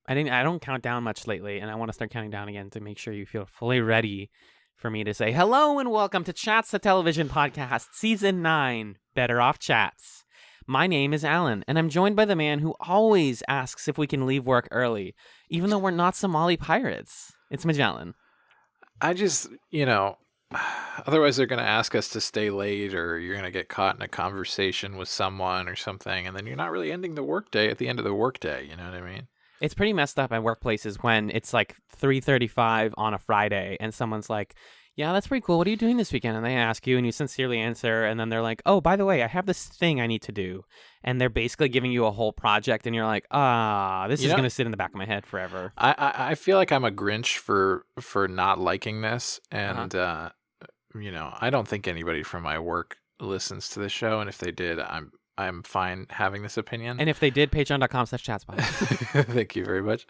I don't count down much lately, and I want to start counting down again to make sure you feel fully ready for me to say hello and welcome to Chats the Television Podcast, Season 9, Better Off Chats. My name is Alan, and I'm joined by the man who always asks if we can leave work early, even though we're not Somali pirates. It's Magellan. I just, otherwise they're going to ask us to stay late, or you're going to get caught in a conversation with someone or something, and then you're not really ending the workday at the end of the workday, you know what I mean? It's pretty messed up at workplaces when it's like 3:35 on a Friday and someone's like, yeah, that's pretty cool. What are you doing this weekend? And they ask you and you sincerely answer. And then they're like, oh, by the way, I have this thing I need to do. And they're basically giving you a whole project. And you're like, this is going to sit in the back of my head forever. I feel like I'm a Grinch for not liking this. And, I don't think anybody from my work listens to the show. And if they did, I'm fine having this opinion. And if they did, patreon.com/chatspot. Thank you very much.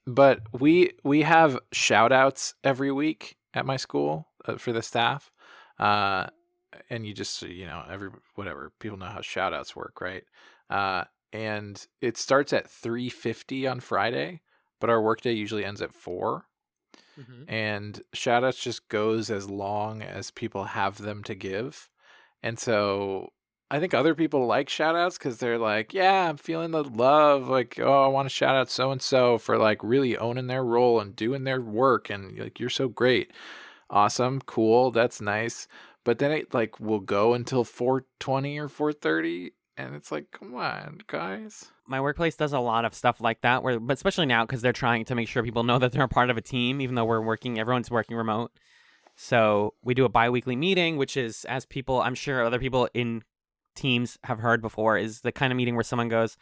But we have shout outs every week at my school for the staff. And you just, whatever, people know how shout outs work, right? And it starts at 3:50 on Friday, but our workday usually ends at 4. Mm-hmm. And shout outs just goes as long as people have them to give. And so I think other people like shout outs because they're like, yeah, I'm feeling the love. Like, oh, I want to shout out so-and-so for like really owning their role and doing their work. And like, you're so great. Awesome. Cool. That's nice. But then it like will go until 4:20 or 4:30. And it's like, come on, guys. My workplace does a lot of stuff like that, but especially now because they're trying to make sure people know that they're a part of a team, even though everyone's working remote. So we do a bi-weekly meeting, which is, as people, I'm sure other people in teams have heard before, is the kind of meeting where someone goes,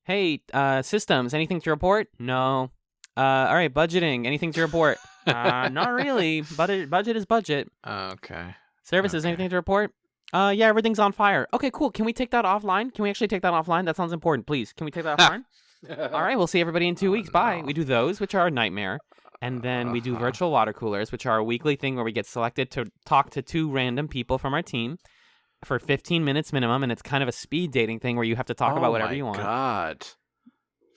hey, systems, anything to report? No. All right, budgeting, anything to report? Not really. Budget is budget. Okay. Services, anything to report? Yeah, everything's on fire. Okay, cool. Can we take that offline? Can we actually take that offline? That sounds important. Please, can we take that offline? All right, we'll see everybody in 2 weeks. Bye. We do those, which are a nightmare. And then we do virtual water coolers, which are a weekly thing where we get selected to talk to 2 random people from our team for 15 minutes minimum. And it's kind of a speed dating thing where you have to talk about whatever you want. Oh, my God.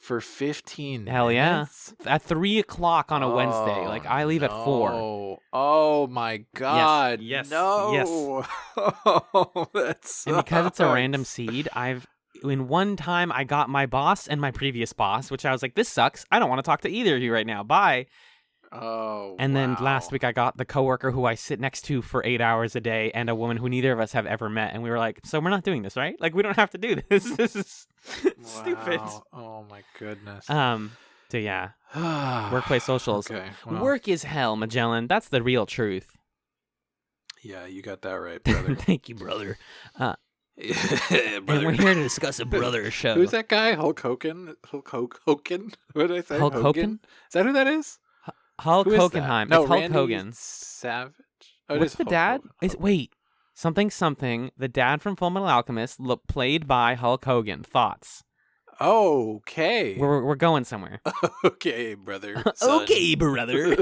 For 15 Hell minutes? Yeah. At 3 o'clock on a Wednesday. Like, I leave at 4. Oh, my God. Yes. No. Yes. Oh, that sucks. And because it's a random seed, in one time, I got my boss and my previous boss, which I was like, this sucks. I don't want to talk to either of you right now. Bye. Oh, and then last week I got the coworker who I sit next to for 8 hours a day and a woman who neither of us have ever met. And we were like, so we're not doing this, right? Like, we don't have to do this. This is stupid. Oh, my goodness. So yeah, workplace socials. Okay, well. Work is hell, Magellan. That's the real truth. Yeah, you got that right, brother. Thank you, brother. Brother. And we're here to discuss a brother show. Who's that guy? Hulk Hogan? Hogan? What did I say? Hulk Hogan? Is that who that is? Hulk Hoganheim. No, it's Hulk Randy Hogan. Savage. What's the dad? Wait, something. The dad from Full Metal Alchemist, played by Hulk Hogan. Thoughts? Okay. We're going somewhere. Okay, brother. Son. Okay, brother.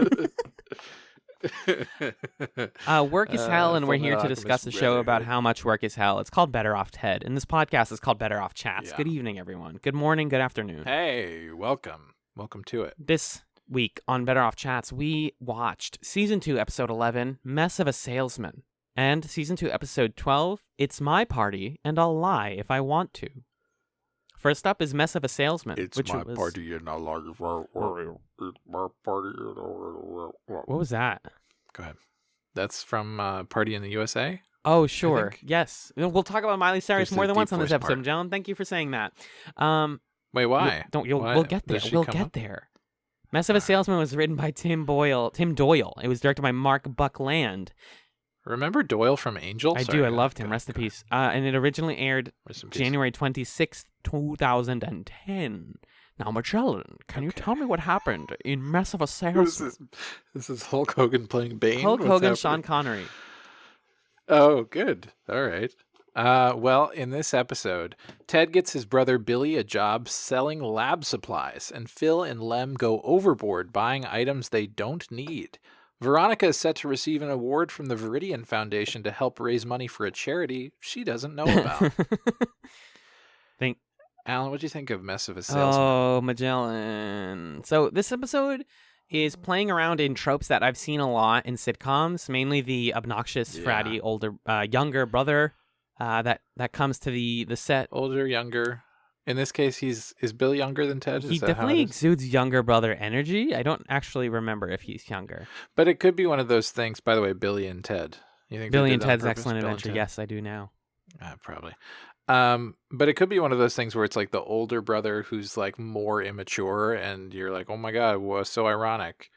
Work is hell, and we're here to discuss a show about how much work is hell. It's called Better Off Ted, and this podcast is called Better Off Chats. Yeah. Good evening, everyone. Good morning, good afternoon. Hey, welcome to it. This week on Better Off Chats, we watched Season 2, Episode 11, Mess of a Salesman, and Season 2, Episode 12, It's My Party, and I'll Lie If I Want To. First up is Mess of a Salesman. It's my party and I'll lie if I want. It's my party and What was that? Go ahead. That's from Party in the USA? Oh, sure. Yes. We'll talk about Miley Cyrus more than once on this episode, John. Thank you for saying that. Wait, why? We'll get there. We'll get there. Mess of a Salesman was written by Tim Doyle. It was directed by Mark Buckland. Remember Doyle from Angel? I do. I loved him. Rest in peace. And it originally aired January 26th, 2010. Now, Magellan, can you tell me what happened in Mess of a Salesman? This is Hulk Hogan playing Bane? Hulk Hogan, Sean Connery. Oh, good. All right. Well, in this episode, Ted gets his brother Billy a job selling lab supplies, and Phil and Lem go overboard buying items they don't need. Veronica is set to receive an award from the Viridian Foundation to help raise money for a charity she doesn't know about. Alan, what do you think of Mess of a Salesman? Oh, Magellan. So this episode is playing around in tropes that I've seen a lot in sitcoms, mainly the obnoxious, Yeah. fratty, younger brother that comes to the set. Older, younger. In this case, is Bill younger than Ted? He Is that how definitely it is? exudes younger brother energy. I don't actually remember if he's younger. But it could be one of those things. By the way, Billy and Ted. You think they Billy did and that on Ted's purpose? Excellent Bill and Adventure. Ted? Yes, I do now. Probably. But it could be one of those things where it's like the older brother who's like more immature, and you're like, oh my god, so ironic.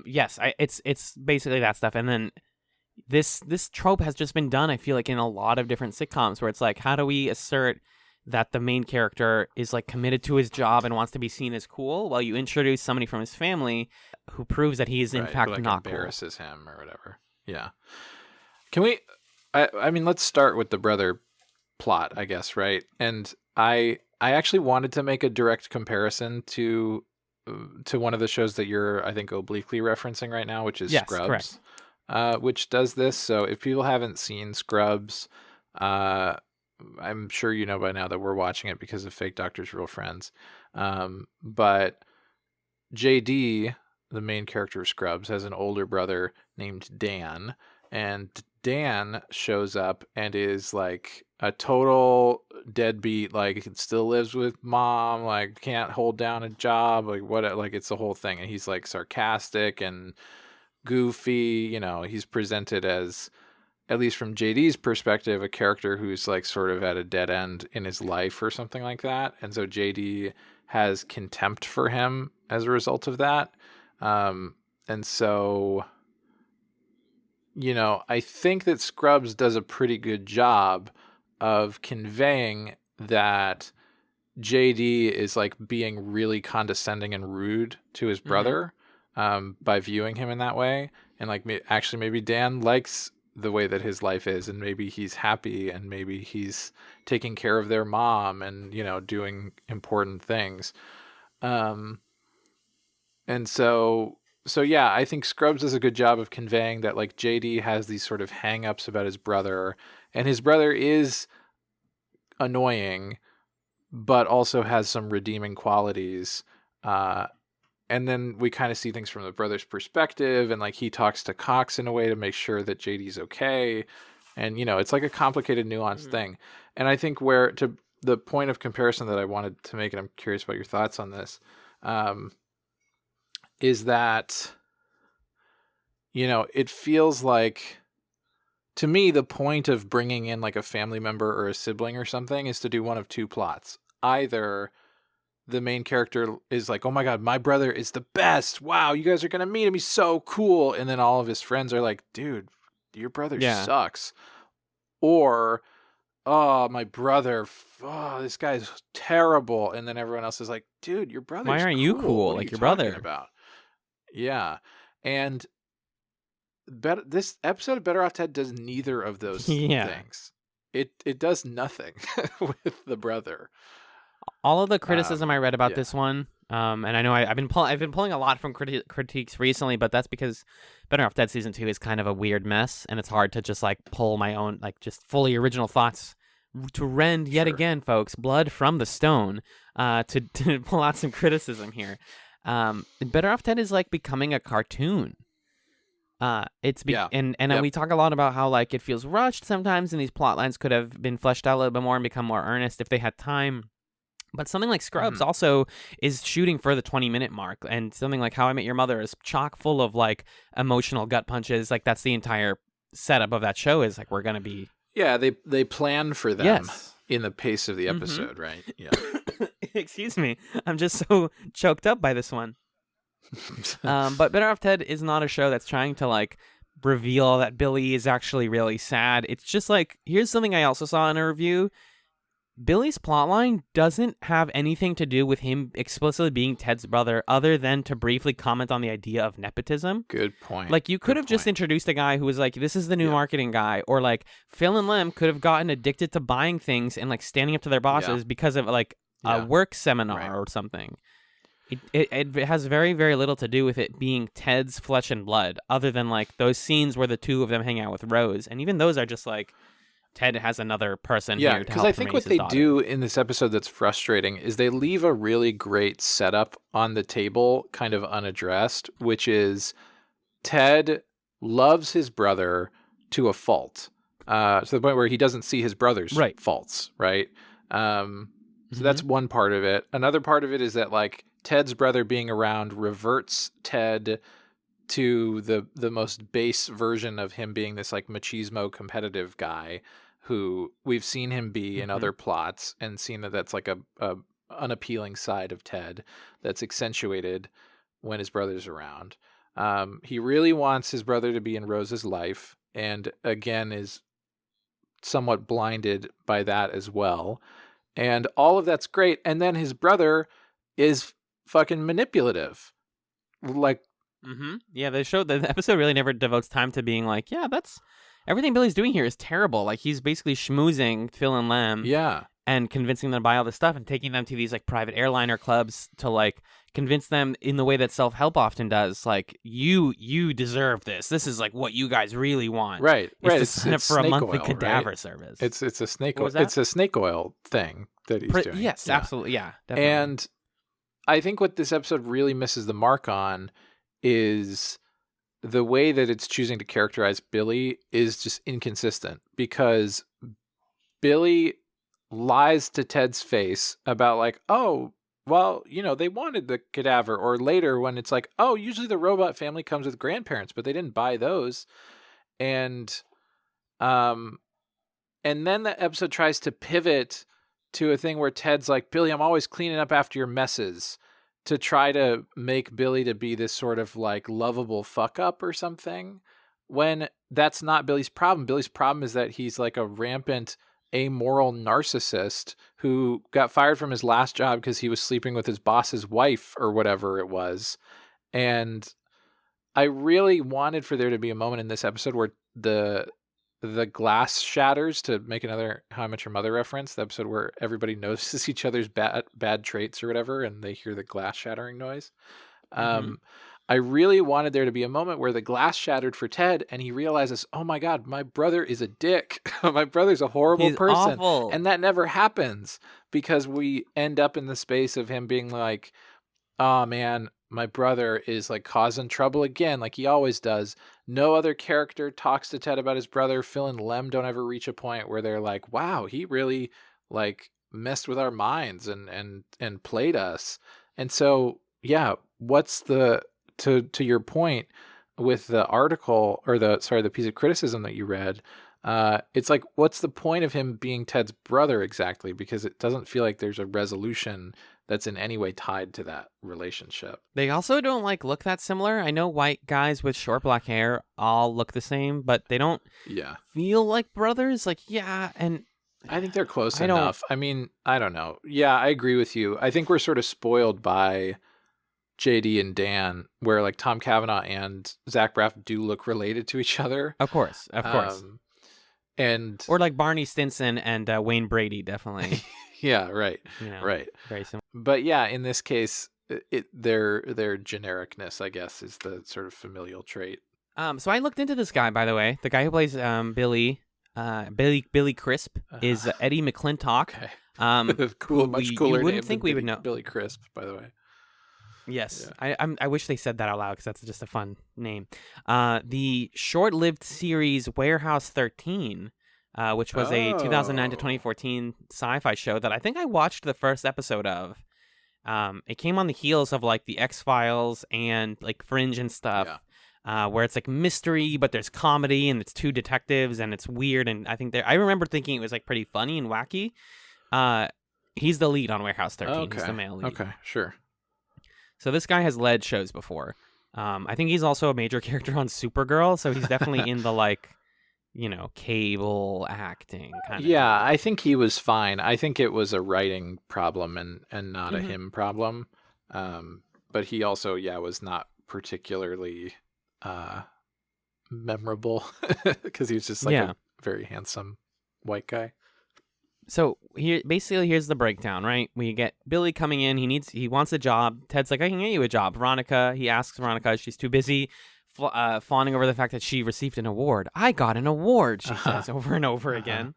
Yes, it's basically that stuff. And then this trope has just been done, I feel like, in a lot of different sitcoms where it's like, how do we assert that the main character is like committed to his job and wants to be seen as cool, while you introduce somebody from his family who proves that he is in Right, fact who, like, not cool. embarrasses him or whatever. Yeah. Can we? I mean, let's start with the brother plot, I guess, right? And I actually wanted to make a direct comparison to one of the shows that you're, I think, obliquely referencing right now, which is Yes, Scrubs, correct. which does this. So if people haven't seen Scrubs, I'm sure you know by now that we're watching it because of Fake Doctors, Real Friends. But JD, the main character of Scrubs, has an older brother named Dan, and Dan shows up and is like a total deadbeat, like still lives with mom, like can't hold down a job, like what, like it's the whole thing. And he's like sarcastic and goofy, he's presented as, at least from JD's perspective, a character who's like sort of at a dead end in his life or something like that. And so JD has contempt for him as a result of that. And so, I think that Scrubs does a pretty good job of conveying that JD is like being really condescending and rude to his brother, by viewing him in that way. And like, actually maybe Dan likes the way that his life is, and maybe he's happy, and maybe he's taking care of their mom and, doing important things. And so yeah, I think Scrubs does a good job of conveying that like JD has these sort of hang-ups about his brother, and his brother is annoying, but also has some redeeming qualities. And then we kind of see things from the brother's perspective, and like he talks to Cox in a way to make sure that JD's okay. And, it's like a complicated, nuanced thing. And I think where, to the point of comparison that I wanted to make, and I'm curious about your thoughts on this, is that, it feels like, to me, the point of bringing in like a family member or a sibling or something is to do one of two plots. Either the main character is like, oh my god, my brother is the best. Wow, you guys are going to meet him. He's so cool. And then all of his friends are like, dude, your brother sucks. Or, oh, my brother, this guy's terrible. And then everyone else is like, dude, your brother's Why aren't you cool What like are your you brother? talking about? Yeah. And this episode of Better Off Ted does neither of those things. It does nothing with the brother. All of the criticism I read about this one, and I know I've been pulling a lot from critiques recently, but that's because Better Off Dead Season 2 is kind of a weird mess, and it's hard to just like pull my own, like, just fully original thoughts to rend yet again, folks, blood from the stone, to pull out some criticism here. Better Off Dead is like becoming a cartoon. We talk a lot about how like it feels rushed sometimes, and these plot lines could have been fleshed out a little bit more and become more earnest if they had time. But something like Scrubs also is shooting for the 20-minute mark, and something like How I Met Your Mother is chock full of like emotional gut punches. Like that's the entire setup of that show, is like we're gonna be. Yeah, they plan for them in the pace of the episode, right? Yeah. Excuse me, I'm just so choked up by this one. But Better Off Ted is not a show that's trying to like reveal that Billy is actually really sad. It's just like, here's something I also saw in a review. Billy's plotline doesn't have anything to do with him explicitly being Ted's brother, other than to briefly comment on the idea of nepotism. Good point. Like, you could have just introduced a guy who was like, this is the new marketing guy, or like Phil and Lem could have gotten addicted to buying things and like standing up to their bosses because of like a work seminar or something. It has very, very little to do with it being Ted's flesh and blood, other than like those scenes where the two of them hang out with Rose, and even those are just like Ted has another person Yeah, here to because help I him think raise what his they daughter. do in this episode that's frustrating is they leave a really great setup on the table kind of unaddressed, which is Ted loves his brother to a fault, to the point where he doesn't see his brother's Right. faults, right? So Mhm. that's one part of it. Another part of it is that like Ted's brother being around reverts Ted to the most base version of him being this like machismo competitive guy who we've seen him be in Mhm. other plots and seen that that's like a unappealing side of Ted that's accentuated when his brother's around. He really wants his brother to be in Rose's life, and again is somewhat blinded by that as well. And all of that's great. And then his brother is fucking manipulative. Like, Yeah, the episode really never devotes time to being like, yeah, that's everything Billy's doing here is terrible. Like he's basically schmoozing Phil and Lem yeah, and convincing them to buy all this stuff and taking them to these like private airliner clubs to like convince them in the way that self-help often does. Like you deserve this. This is like what you guys really want. right, It's right. to sign up It's for a snake monthly oil, right? cadaver service. It's a snake What oil. was that? It's a snake oil thing that he's doing. Yes, Yeah. absolutely. Yeah, definitely. And I think what this episode really misses the mark on is the way that it's choosing to characterize Billy is just inconsistent, because Billy lies to Ted's face about like, oh, well, they wanted the cadaver, or later when it's like, oh, usually the robot family comes with grandparents, but they didn't buy those. And um and then the episode tries to pivot to a thing where Ted's like, Billy, I'm always cleaning up after your messes, to try to make Billy to be this sort of like lovable fuck up or something, when that's not Billy's problem. Billy's problem is that he's like a rampant amoral narcissist who got fired from his last job because he was sleeping with his boss's wife or whatever it was. And I really wanted for there to be a moment in this episode where the glass shatters, to make another How I Met Your Mother reference, the episode where everybody notices each other's bad traits or whatever, and they hear the glass shattering noise. I really wanted there to be a moment where the glass shattered for Ted and he realizes, oh my God, my brother is a dick. My brother's a horrible He's person. awful. And that never happens, because we end up in the space of him being like, oh man, my brother is like causing trouble again, like he always does. No other character talks to Ted about his brother. Phil and Lem don't ever reach a point where they're like, wow, he really like messed with our minds and played us. And so, yeah, what's the to your point with the article, or the piece of criticism that you read, it's like, what's the point of him being Ted's brother exactly? Because it doesn't feel like there's a resolution that's in any way tied to that relationship. They also don't like look that similar. I know white guys with short black hair all look the same, but they don't feel like brothers. Like, yeah, and I think they're close enough. I mean, I don't know. Yeah, I agree with you. I think we're sort of spoiled by JD and Dan, where like Tom Cavanaugh and Zach Braff do look related to each other. Of course. And or like Barney Stinson and Wayne Brady, definitely. Yeah, right. Right. Very similar. But yeah, in this case, their genericness, I guess, is the sort of familial trait. So I looked into this guy, by the way. The guy who plays Billy Crisp is Eddie McClintock. Okay. Cool, much cooler. You wouldn't name think than we would know. Billy Crisp, by the way. Yes, Yeah. I wish they said that out loud because that's just a fun name. The short-lived series Warehouse 13, which was a 2009 to 2014 sci-fi show that I think I watched the first episode of. It came on the heels of like the X-Files and like Fringe and stuff, where it's like mystery, but there's comedy and it's two detectives and it's weird. And I think I remember thinking it was like pretty funny and wacky. He's the lead on Warehouse 13. Okay. He's the male lead. Okay, sure. So this guy has led shows before. I think he's also a major character on Supergirl, so he's definitely in the like, cable acting kind of. Yeah, I think he was fine. I think it was a writing problem and not a him problem. But he also, was not particularly memorable because he was just like a very handsome white guy. So here's the breakdown, right? We get Billy coming in. He wants a job. Ted's like, I can get you a job. He asks Veronica, she's too busy fawning over the fact that she received an award. I got an award, she Uh-huh. says over and over again.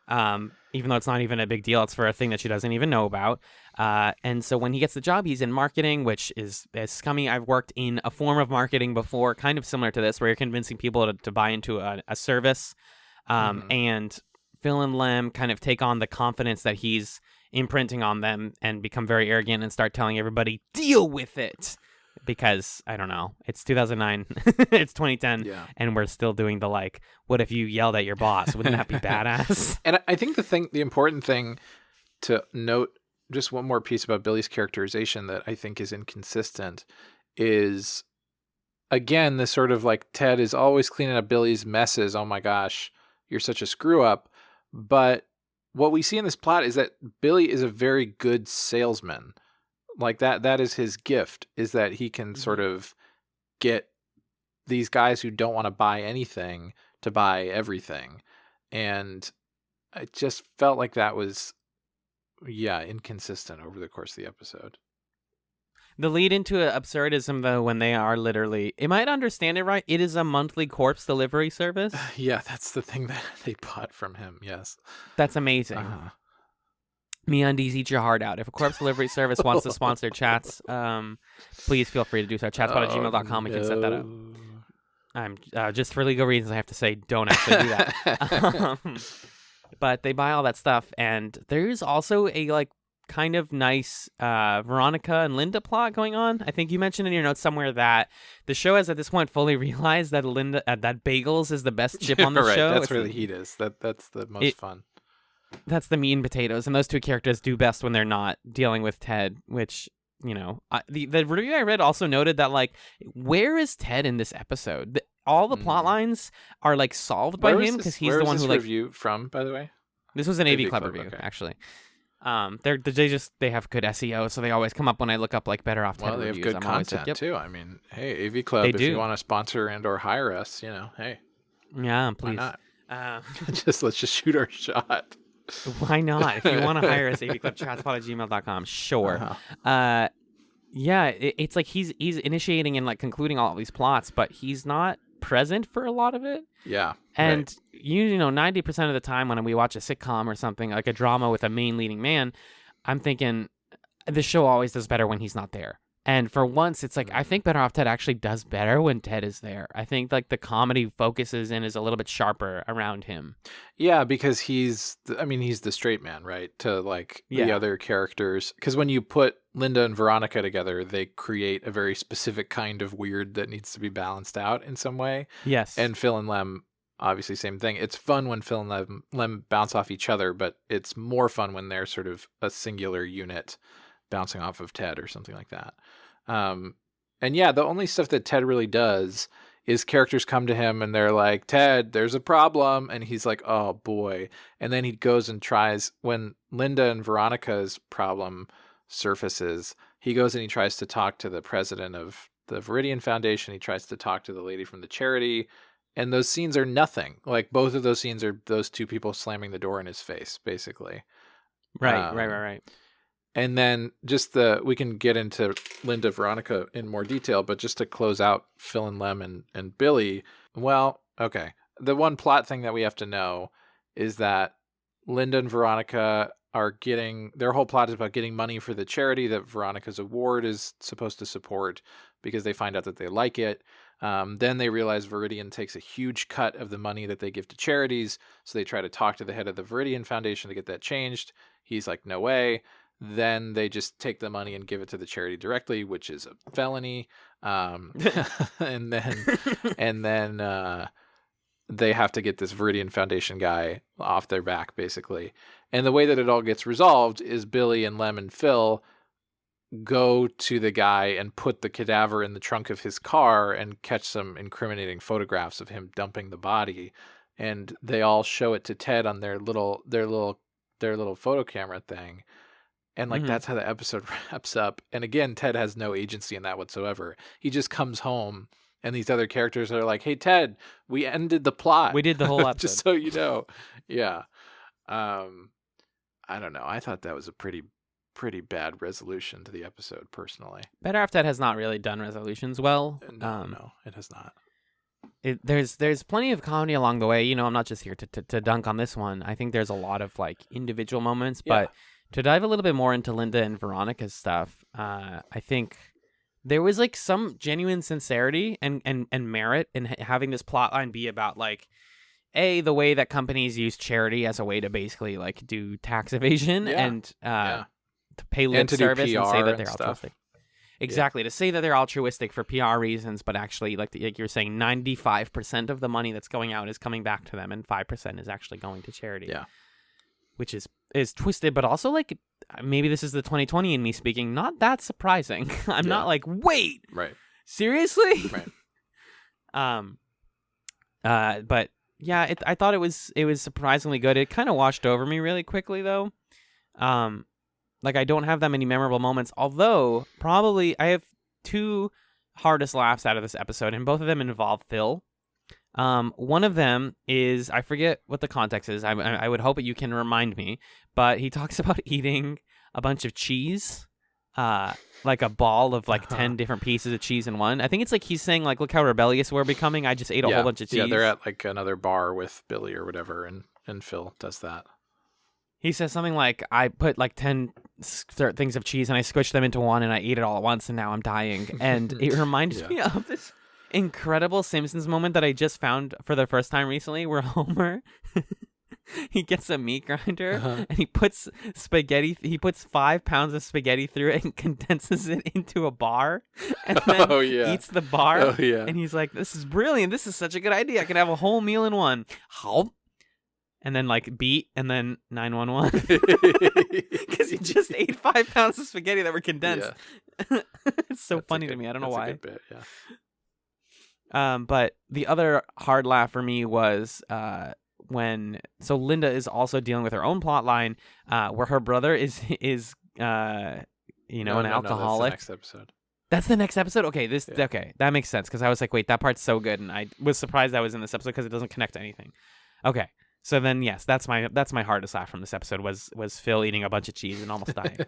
Even though it's not even a big deal, it's for a thing that she doesn't even know about. And so when he gets the job, he's in marketing, which is scummy. I've worked in a form of marketing before, kind of similar to this, where you're convincing people to buy into a service. And Phil and Lem kind of take on the confidence that he's imprinting on them and become very arrogant and start telling everybody, deal with it. Because, I don't know, it's 2009, it's 2010, and we're still doing the, like, what if you yelled at your boss? Wouldn't that be badass? And I think the important thing to note, just one more piece about Billy's characterization that I think is inconsistent, is, again, this sort of like, Ted is always cleaning up Billy's messes. Oh my gosh, you're such a screw up. But what we see in this plot is that Billy is a very good salesman. Like that is his gift, is that he can sort of get these guys who don't want to buy anything to buy everything. And I just felt like that was, inconsistent over the course of the episode. The lead into absurdism, though, when they are literally, am I to understand it right? It is a monthly corpse delivery service? Yeah, that's the thing that they bought from him, yes. That's amazing. MeUndies, eat your heart out. If a corpse delivery service wants to sponsor chats, please feel free to do so. Chatspot@gmail.com. We can set that up. I'm just for legal reasons, I have to say don't actually do that. But they buy all that stuff, and there's also a like kind of nice Veronica and Linda plot going on. I think you mentioned in your notes somewhere that the show has at this point fully realized that that bagels is the best chip on the right, show. That's where the heat is. That's the most fun. That's the meat and potatoes, and those two characters do best when they're not dealing with Ted, which, you know, the review I read also noted that, like, where is Ted in this episode? All the plot lines are, like, solved by him because he's the one who, like... review from, by the way? This was an AV Club review, okay. Actually. They have good SEO, so they always come up when I look up, like, Better Off Ted reviews. Well, they have good content, too. I mean, hey, AV Club, if you want to sponsor and or hire us, you know, hey. Yeah, please. Why not? Let's just shoot our shot. Why not? If you want to hire us, avclubchatspot@gmail.com, sure. It's like he's initiating and like concluding all of these plots, but he's not present for a lot of it. Yeah. And you know, 90% of the time when we watch a sitcom or something, like a drama with a main leading man, I'm thinking the show always does better when he's not there. And for once, it's like, I think Better Off Ted actually does better when Ted is there. I think like the comedy focuses and is a little bit sharper around him. Yeah, because he's the straight man, right? To like the other characters. Because when you put Linda and Veronica together, they create a very specific kind of weird that needs to be balanced out in some way. Yes. And Phil and Lem, obviously same thing. It's fun when Phil and Lem bounce off each other, but it's more fun when they're sort of a singular unit bouncing off of Ted or something like that. And yeah, the only stuff that Ted really does is characters come to him and they're like, Ted, there's a problem. And he's like, oh boy. And then he goes and tries, when Linda and Veronica's problem surfaces, he goes and he tries to talk to the president of the Viridian Foundation. He tries to talk to the lady from the charity. And those scenes are nothing. Like both of those scenes are those two people slamming the door in his face, basically. Right. And then we can get into Linda, Veronica in more detail, but just to close out Phil and Lem and Billy, well, okay. The one plot thing that we have to know is that Linda and Veronica are their whole plot is about getting money for the charity that Veronica's award is supposed to support because they find out that they like it. Then they realize Viridian takes a huge cut of the money that they give to charities. So they try to talk to the head of the Viridian Foundation to get that changed. He's like, no way. Then they just take the money and give it to the charity directly, which is a felony. And then they have to get this Viridian Foundation guy off their back, basically. And the way that it all gets resolved is Billy and Lem and Phil go to the guy and put the cadaver in the trunk of his car and catch some incriminating photographs of him dumping the body. And they all show it to Ted on their little photo camera thing. And like that's how the episode wraps up. And again, Ted has no agency in that whatsoever. He just comes home and these other characters are like, hey, Ted, we ended the plot. We did the whole episode. Just so you know. Yeah. I don't know. I thought that was a pretty pretty bad resolution to the episode, personally. Better Off Dead has not really done resolutions well. No, it has not. There's plenty of comedy along the way. You know, I'm not just here to dunk on this one. I think there's a lot of like individual moments, but to dive a little bit more into Linda and Veronica's stuff, I think there was like some genuine sincerity and merit in having this plot line be about like the way that companies use charity as a way to basically like do tax evasion and to pay lip service and say that they're altruistic. Exactly, to say that they're altruistic for PR reasons, but actually, like you're saying, 95% of the money that's going out is coming back to them, and 5% is actually going to charity. Yeah, which is twisted, but also like maybe this is the 2020 in me speaking. Not that surprising. I'm not like, wait, right? Seriously, right? But yeah, I thought it was surprisingly good. It kind of washed over me really quickly though. Like, I don't have that many memorable moments, although probably I have two hardest laughs out of this episode, and both of them involve Phil. One of them is, I forget what the context is. I would hope that you can remind me, but he talks about eating a bunch of cheese, like a ball of like 10 different pieces of cheese in one. I think it's like he's saying, like, look how rebellious we're becoming. I just ate a whole bunch of cheese. Yeah, they're at like another bar with Billy or whatever, and Phil does that. He says something like, I put like 10 things of cheese and I squished them into one and I ate it all at once and now I'm dying. And it reminds me of this incredible Simpsons moment that I just found for the first time recently, where Homer, he gets a meat grinder and he puts 5 pounds of spaghetti through it and condenses it into a bar and then eats the bar. And he's like, this is brilliant. This is such a good idea. I can have a whole meal in one. How? And then like beat and then 911 because he just ate 5 pounds of spaghetti that were condensed. It's so funny to me. I don't know why. That's a good bit, but the other hard laugh for me was when Linda is also dealing with her own plot line where her brother is an alcoholic. That's the next episode. That's the next episode? Okay, okay, that makes sense, because I was like, wait, that part's so good, and I was surprised that was in this episode because it doesn't connect to anything. Okay. So then, yes, that's my hardest laugh from this episode was Phil eating a bunch of cheese and almost dying.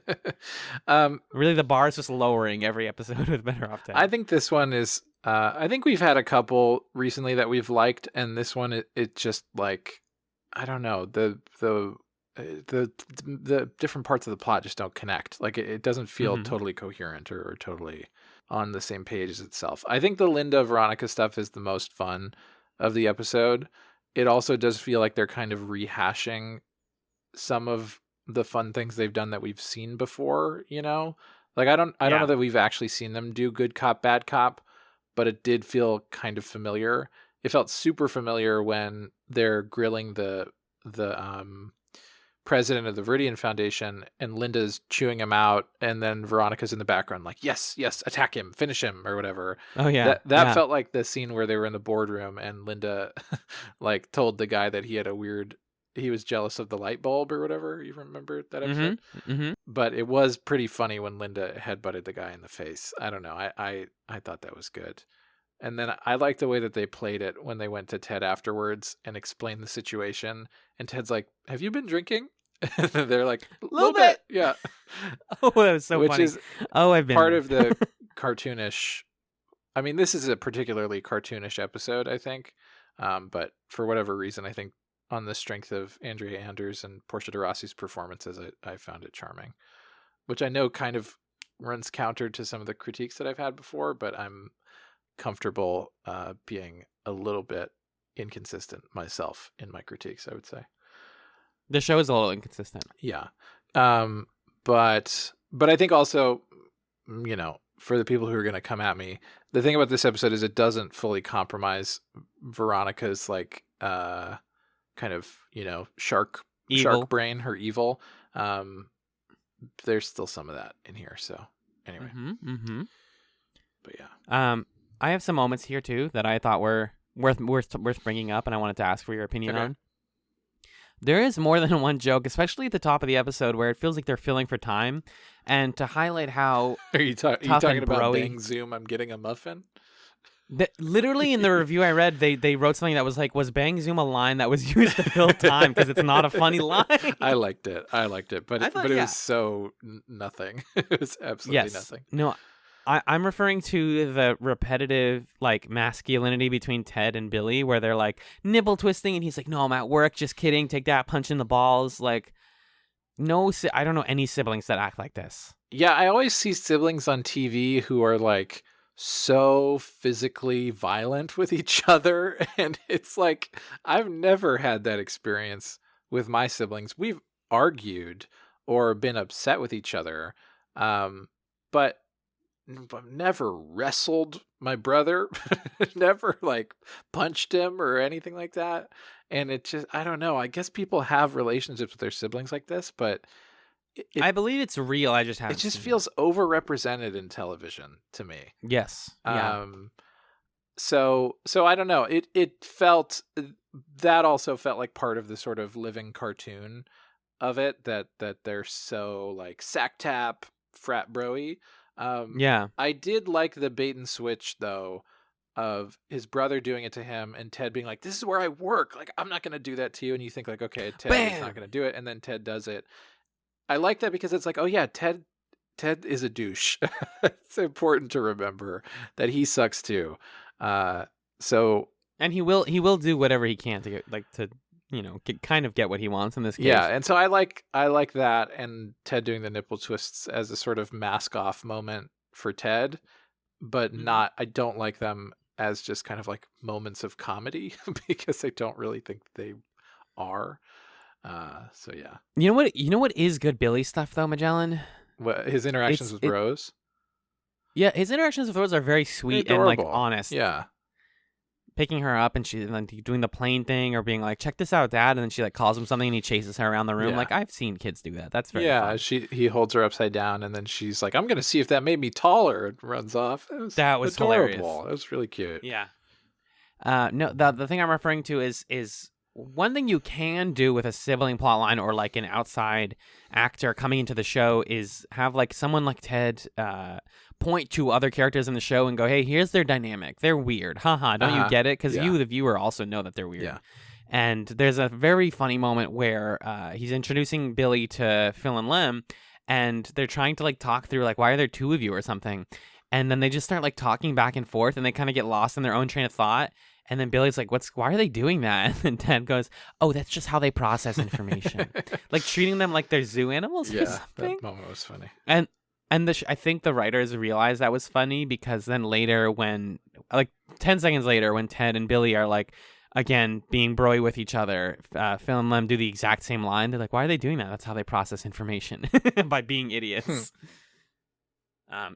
Really, the bar is just lowering every episode with Better Off Dead. I think this one is. I think we've had a couple recently that we've liked, and this one it just like, I don't know, the different parts of the plot just don't connect. Like it doesn't feel totally coherent or totally on the same page as itself. I think the Linda Veronica stuff is the most fun of the episode. It also does feel like they're kind of rehashing some of the fun things they've done that we've seen before, you know? Like I don't know that we've actually seen them do good cop, bad cop, but it did feel kind of familiar. It felt super familiar when they're grilling the president of the Viridian Foundation and Linda's chewing him out, and then Veronica's in the background like, yes, attack him, finish him, or whatever. Oh yeah. That felt like the scene where they were in the boardroom and Linda like told the guy that he was jealous of the light bulb or whatever. You remember that episode? But it was pretty funny when Linda headbutted the guy in the face. I don't know. I thought that was good. And then I liked the way that they played it when they went to Ted afterwards and explained the situation. And Ted's like, have you been drinking? And they're like, a little bit. Yeah. Oh, that was so funny. Which is I've been part of the cartoonish. I mean, this is a particularly cartoonish episode, I think. But for whatever reason, I think on the strength of Andrea Anders and Portia de Rossi's performances, I found it charming. Which I know kind of runs counter to some of the critiques that I've had before, but I'm comfortable being a little bit inconsistent myself in my critiques, I would say. The show is a little inconsistent. Yeah. But I think also, you know, for the people who are going to come at me, the thing about this episode is it doesn't fully compromise Veronica's like kind of, you know, shark brain, her evil. There's still some of that in here. So anyway. But yeah. I have some moments here too that I thought were worth bringing up, and I wanted to ask for your opinion on. There is more than one joke, especially at the top of the episode, where it feels like they're filling for time, and to highlight how are you talking about Bang Zoom? I'm getting a muffin. Literally in the review I read, they wrote something that was like, was Bang Zoom a line that was used to fill time because it's not a funny line? I liked it, but I thought, it yeah. was so nothing. It was absolutely Yes. nothing. No, I'm referring to the repetitive like masculinity between Ted and Billy, where they're like nipple twisting, and he's like, "No, I'm at work. Just kidding. Take that. Punch in the balls." Like, no, I don't know any siblings that act like this. Yeah, I always see siblings on TV who are like so physically violent with each other, and it's like I've never had that experience with my siblings. We've argued or been upset with each other, but I've never wrestled my brother, never like punched him or anything like that. And it just, I don't know. I guess people have relationships with their siblings like this, but I believe it's real. I just it haven't. just seen feels overrepresented in television to me. Yes. Yeah. So I don't know. It felt, that also felt like part of the sort of living cartoon of it, that they're so like sack tap frat bro-y. Yeah. I did like the bait and switch though, of his brother doing it to him and Ted being like, "This is where I work. Like, I'm not going to do that to you." And you think like, okay, Ted is not going to do it. And then Ted does it. I like that because it's like, oh yeah, Ted is a douche. It's important to remember that he sucks too. So, and he will do whatever he can to get, like, to, you know, kind of get what he wants in this case. yeah, and so I like that, and Ted doing the nipple twists as a sort of mask off moment for Ted, but not. I don't like them as just kind of like moments of comedy because I don't really think they are. So yeah. You know what is good Billy stuff though, Magellan? What, his interactions with Rose? Yeah, his interactions with Rose are very sweet and like honest. Yeah. Picking her up and she's like doing the plane thing or being like, "Check this out, Dad," and then she like calls him something and he chases her around the room. Yeah. Like, I've seen kids do that. That's very fun. He holds her upside down and then she's like, "I'm gonna see if that made me taller," and runs off. That was adorable. hilarious. That was really cute. Yeah. No, the thing I'm referring to is one thing you can do with a sibling plotline or like an outside actor coming into the show is have like someone like Ted point to other characters in the show and go, "Hey, here's their dynamic. They're weird. Haha, don't you get it?" Because you, the viewer, also know that they're weird. Yeah. And there's a very funny moment where he's introducing Billy to Phil and Lem, and they're trying to like talk through like, why are there two of you or something? And then they just start like talking back and forth, and they kind of get lost in their own train of thought. And then Billy's like, why are they doing that? And then Ted goes, "Oh, that's just how they process information." Like treating them like they're zoo animals or something. That moment was funny. And I think the writers realized that was funny because then later when, like 10 seconds later, when Ted and Billy are like, again, being broy with each other, Phil and Lem do the exact same line. They're like, "Why are they doing that? That's how they process information." By being idiots.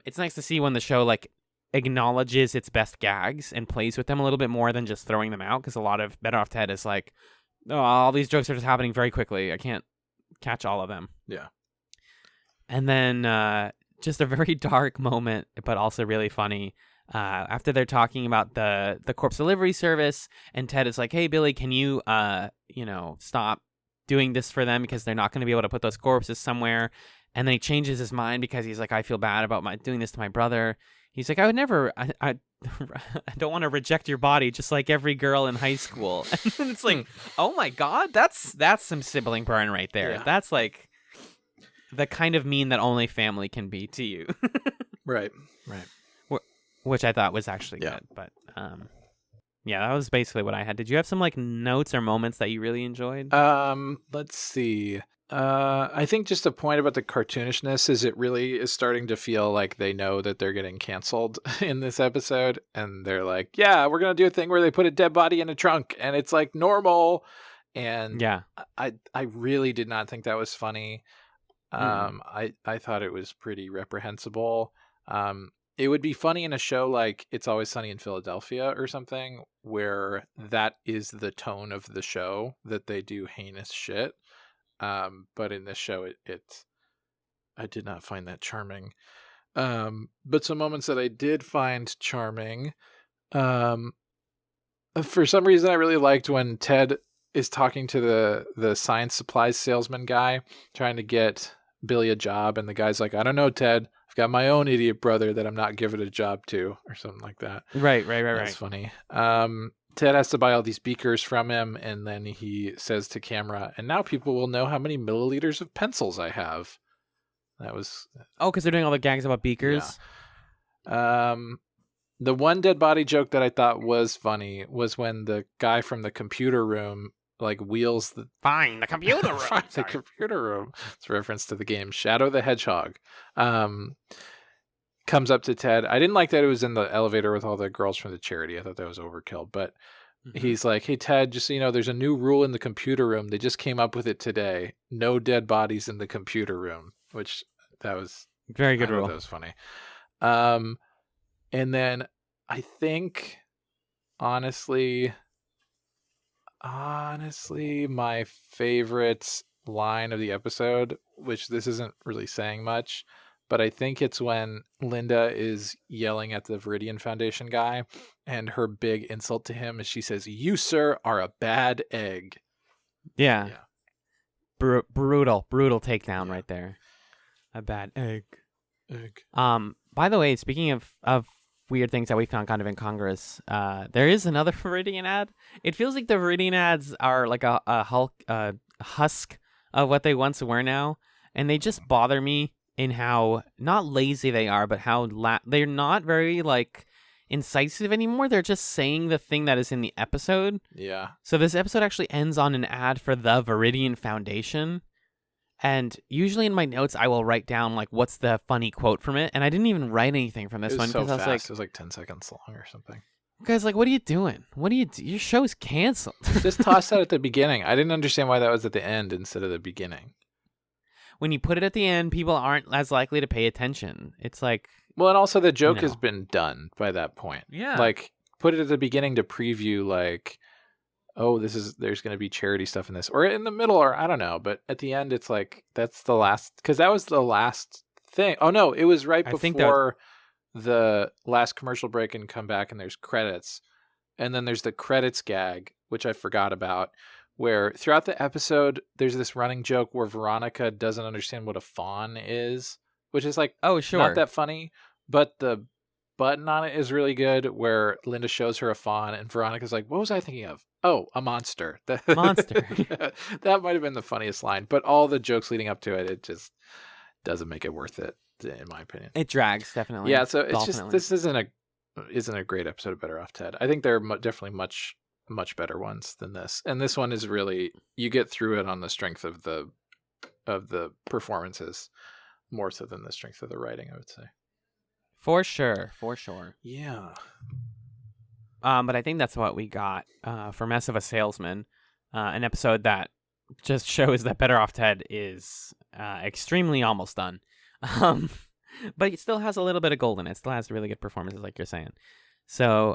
It's nice to see when the show like acknowledges its best gags and plays with them a little bit more than just throwing them out, because a lot of Better Off Ted is like, "Oh, all these jokes are just happening very quickly. I can't catch all of them." Yeah. And then just a very dark moment, but also really funny. After they're talking about the corpse delivery service, and Ted is like, "Hey, Billy, can you stop doing this for them because they're not going to be able to put those corpses somewhere." And then he changes his mind because he's like, "I feel bad about doing this to my brother." He's like, "I would never, I don't want to reject your body just like every girl in high school." And it's like, oh my God, that's some sibling burn right there. Yeah. That's like the kind of mean that only family can be to you. Right. Which I thought was actually good. But yeah, that was basically what I had. Did you have some like notes or moments that you really enjoyed? Let's see. I think just a point about the cartoonishness is it really is starting to feel like they know that they're getting canceled in this episode, and they're like, "Yeah, we're gonna do a thing where they put a dead body in a trunk and it's like normal." And yeah, I really did not think that was funny. I thought it was pretty reprehensible. It would be funny in a show like It's Always Sunny in Philadelphia or something, where that is the tone of the show, that they do heinous shit. But in this show, I did not find that charming. But some moments that I did find charming, for some reason, I really liked when Ted is talking to the science supplies salesman guy, trying to get Billy a job, and the guy's like, "I don't know, Ted. I've got my own idiot brother that I'm not giving a job to, or something like that. Right. That's funny. Ted has to buy all these beakers from him, and then he says to camera, and now people will know how many milliliters of pencils I have. That was... Oh, because they're doing all the gags about beakers? Yeah. The one dead body joke that I thought was funny was when the guy from the computer room like wheels the... Fine, the computer room. Fine, the computer room. It's a reference to the game Shadow the Hedgehog. Comes up to Ted. I didn't like that it was in the elevator with all the girls from the charity. I thought that was overkill. But he's like, hey, Ted, just so you know, there's a new rule in the computer room. They just came up with it today. No dead bodies in the computer room, which that was... Very good rule. That was funny. And then I think, honestly, my favorite line of the episode, which this isn't really saying much, but I think it's when Linda is yelling at the Viridian Foundation guy, and her big insult to him is she says, "You, sir, are a bad egg." Yeah. Brutal takedown right there. A bad egg. By the way, speaking of weird things that we found kind of incongruous, there is another Viridian ad. It feels like the Viridian ads are like a husk of what they once were now, and they just bother me in how not lazy they are, but how they're not very like incisive anymore. They're just saying the thing that is in the episode. Yeah. So this episode actually ends on an ad for the Viridian Foundation. And usually in my notes, I will write down like what's the funny quote from it, and I didn't even write anything from this one because I was like, it was like 10 seconds long or something. Guys, like, what are you doing? What do you do? Your show is canceled. Just toss that at the beginning. I didn't understand why that was at the end instead of the beginning. When you put it at the end, people aren't as likely to pay attention. It's like, well, and also the joke has been done by that point. Yeah, like put it at the beginning to preview like, oh, there's going to be charity stuff in this, or in the middle, or I don't know. But at the end, it's like, that's the last, because that was the last thing. Oh, no, it was right before the last commercial break and come back, and there's credits. And then there's the credits gag, which I forgot about, where throughout the episode, there's this running joke where Veronica doesn't understand what a fawn is, which is like, oh, sure, not that funny, but the button on it is really good, where Linda shows her a fawn and Veronica's like, what was I thinking of? Oh, a monster. Monster. That might have been the funniest line, but all the jokes leading up to it, it just doesn't make it worth it, in my opinion. It drags, definitely. Yeah, so it's just, this isn't a great episode of Better Off Ted. I think there are definitely much better ones than this, and this one is really, you get through it on the strength of the performances more so than the strength of the writing, I would say. For sure. Yeah. But I think that's what we got for Mess of a Salesman, an episode that just shows that Better Off Ted is extremely almost done. But it still has a little bit of gold in it. It still has really good performances, like you're saying. So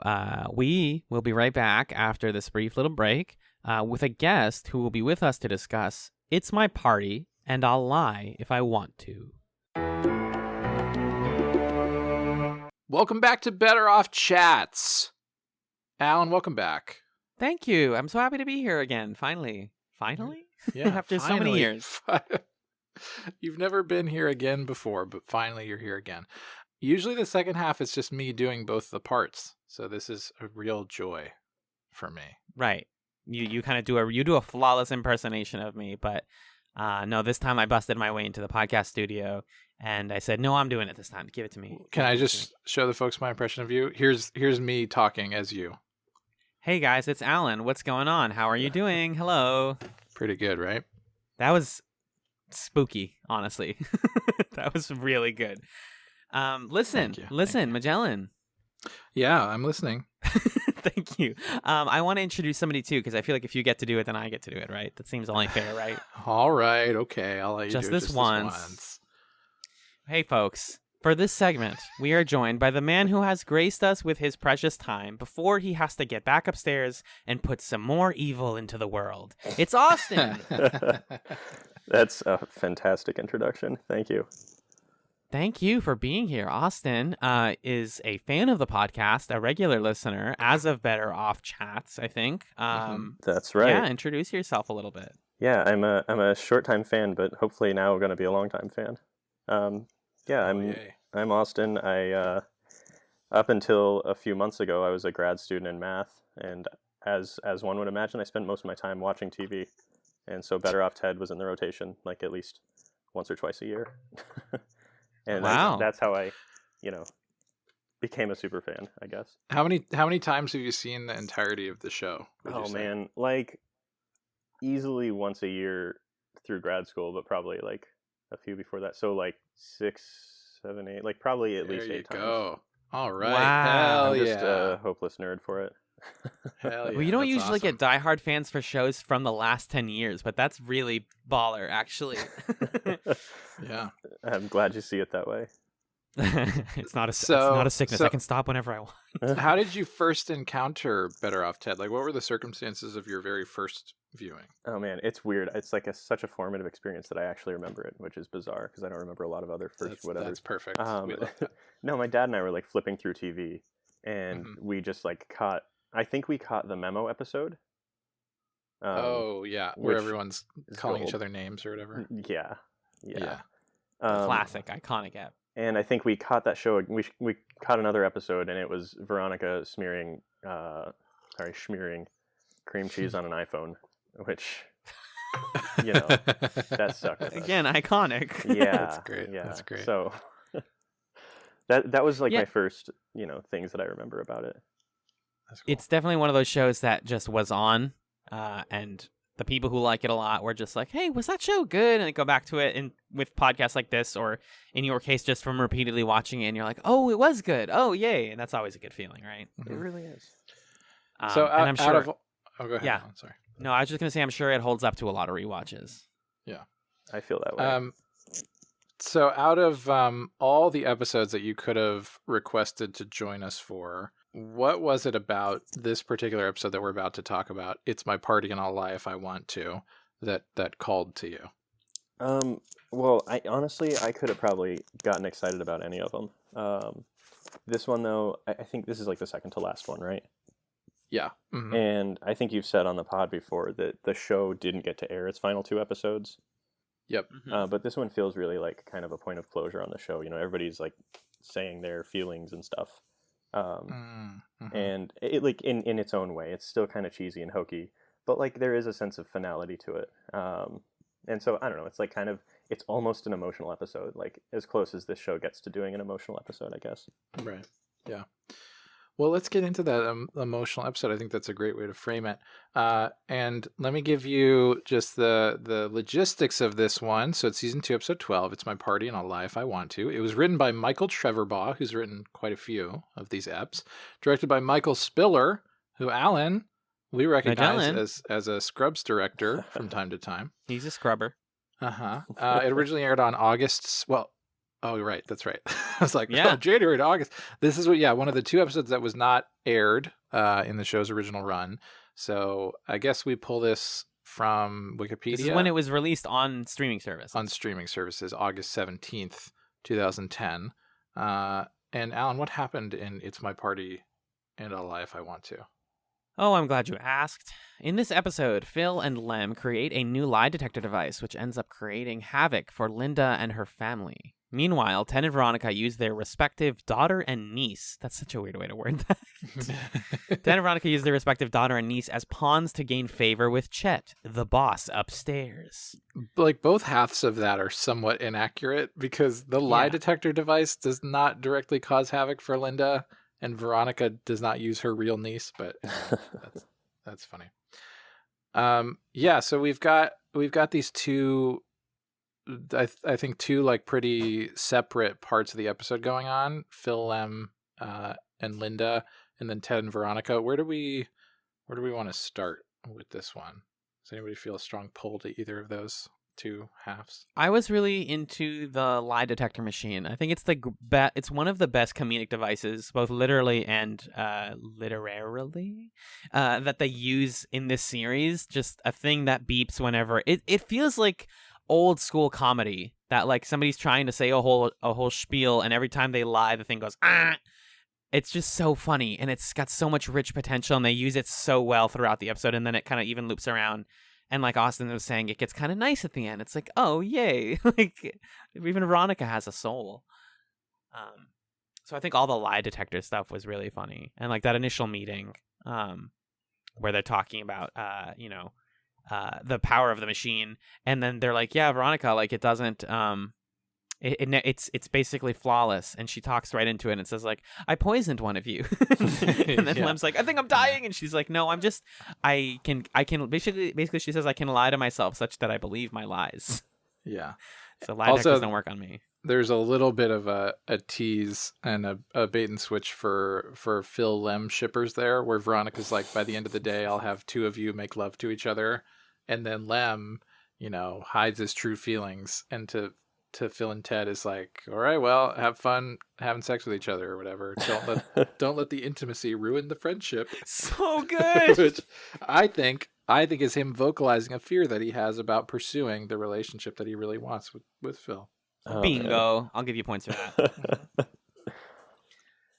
we will be right back after this brief little break with a guest who will be with us to discuss It's My Party, and I'll Lie If I Want to. Welcome back to Better Off Chats. Alan, welcome back. Thank you. I'm so happy to be here again. Finally? Yeah, after so many years. You've never been here again before, but finally you're here again. Usually the second half is just me doing both the parts, so this is a real joy for me. Right. You kind of do a flawless impersonation of me, but no, this time I busted my way into the podcast studio, and I said, no, I'm doing it this time. Give it to me. Can I just show the folks my impression of you? Here's me talking as you. Hey guys, it's Alan. What's going on? How are you doing? Hello. Pretty good, right? That was spooky, honestly. That was really good. Listen, Magellan. Yeah, I'm listening. Thank you. I want to introduce somebody too, because I feel like if you get to do it, then I get to do it, right? That seems only fair, right? All right, okay. I'll let you just do it this once. Hey, folks. For this segment, we are joined by the man who has graced us with his precious time before he has to get back upstairs and put some more evil into the world. It's Austin! That's a fantastic introduction. Thank you. Thank you for being here. Austin is a fan of the podcast, a regular listener, as of Better Off Chats, I think. That's right. Yeah, introduce yourself a little bit. Yeah, I'm a short-time fan, but hopefully now going to be a long-time fan. I'm I'm Austin. I up until a few months ago, I was a grad student in math, and as one would imagine, I spent most of my time watching TV, and so Better Off Ted was in the rotation, like at least once or twice a year, and Wow. that's how I, became a super fan, I guess. How many times have you seen the entirety of the show? Would you Oh say? man, like easily once a year through grad school, but probably like a few before that. So like 6, 7, 8, like probably at least There you 8 times. go. All right. Wow. Hell I'm just yeah. a hopeless nerd for it. Hell yeah. Well, you don't that's usually awesome. get diehard fans for shows from the last 10 years, but that's really baller, actually. Yeah. I'm glad you see it that way. It's not a So- sickness. so- I can stop whenever I want. How did you first encounter Better Off Ted? Like, what were the circumstances of your very first viewing? Oh man, it's weird. It's like such a formative experience that I actually remember it, which is bizarre because I don't remember a lot of other first whatever. That's perfect. Um, We love that. no, my dad and I were like flipping through TV, and Mhm. we just like caught. I think we caught the memo episode. Oh yeah, where which everyone's is calling each gold. other names or whatever. Yeah. Yeah. Classic, iconic app. And I think we caught that show. We caught another episode, and it was Veronica smearing cream cheese on an iPhone, which that sucked. Again, iconic. Yeah, That's great. Yeah, That's great. So that was like Yeah. my first things that I remember about it. That's cool. It's definitely one of those shows that just was on, and the people who like it a lot were just like, "Hey, was that show good?" And they go back to it, and with podcasts like this, or in your case, just from repeatedly watching it, and you're like, "Oh, it was good. Oh, yay!" And that's always a good feeling, right? Mhm. It really is. So and I'm sure. oh, go ahead. Yeah. I'm sorry. No, I was just gonna say, I'm sure it holds up to a lot of rewatches. I feel that way. So out of all the episodes that you could have requested to join us for, what was it about this particular episode that we're about to talk about? It's my party and I'll lie if I want to. That called to you. Well, I honestly could have probably gotten excited about any of them. This one though, I think this is like the second to last one, right? Yeah. Mhm. And I think you've said on the pod before that the show didn't get to air its final 2 episodes. Yep. But this one feels really like kind of a point of closure on the show. Everybody's like saying their feelings and stuff. Mhm. And it like in its own way, it's still kind of cheesy and hokey, but like there is a sense of finality to it. And so I don't know, it's like it's almost an emotional episode, like as close as this show gets to doing an emotional episode, I guess. Right. Yeah. Well, let's get into that emotional episode. I think that's a great way to frame it. And let me give you just the logistics of this one. So it's season 2, episode 12. It's my party, and I'll lie if I want to. It was written by Michael Trevorbaugh, who's written quite a few of these eps. Directed by Michael Spiller, who Alan we recognize as a Scrubs director from time to time. He's a scrubber. It originally aired on August. Well, oh, right. That's right. I was like, Yeah. January to August. This is one of the 2 episodes that was not aired in the show's original run. So I guess we pull this from Wikipedia. This is when it was released on streaming service. On streaming services, August 17th, 2010. And Alan, what happened in It's My Party and I'll Lie If I Want to? Oh, I'm glad you asked. In this episode, Phil and Lem create a new lie detector device, which ends up creating havoc for Linda and her family. Meanwhile, Ted and Veronica use their respective daughter and niece. That's such a weird way to word that. Ted and Veronica use their respective daughter and niece as pawns to gain favor with Chet, the boss upstairs. Like both halves of that are somewhat inaccurate because the lie detector device does not directly cause havoc for Linda, and Veronica does not use her real niece, but that's funny. So we've got these 2 I think 2 like pretty separate parts of the episode going on. Phil, Lem, and Linda, and then Ted and Veronica. Where do we want to start with this one? Does anybody feel a strong pull to either of those 2 halves? I was really into the lie detector machine. I think it's it's one of the best comedic devices, both literally and literarily, that they use in this series. Just a thing that beeps whenever it feels like old school comedy that like somebody's trying to say a whole spiel, and every time they lie, the thing goes ah. It's just so funny, and it's got so much rich potential, and they use it so well throughout the episode, and then it kind of even loops around. And like Austin was saying, it gets kind of nice at the end. It's like, oh, yay. Like, even Veronica has a soul. So I think all the lie detector stuff was really funny, and like that initial meeting, where they're talking about, the power of the machine, and then they're like, yeah, Veronica, like it doesn't, it's basically flawless, and she talks right into it and says like, I poisoned one of you. And then Yeah. Lem's like, I think I'm dying, and she's like, no, I can basically she says I can lie to myself such that I believe my lies. Yeah. So lie Also, detectors don't work on me. There's a little bit of a tease and a bait and switch for Phil Lem shippers there, where Veronica's like, by the end of the day, I'll have two of you make love to each other. And then Lem, hides his true feelings. And to Phil and Ted is like, all right, well, have fun having sex with each other or whatever. Don't let the intimacy ruin the friendship. So good. Which I think is him vocalizing a fear that he has about pursuing the relationship that he really wants with Phil. Oh, Bingo. man. I'll give you points for that.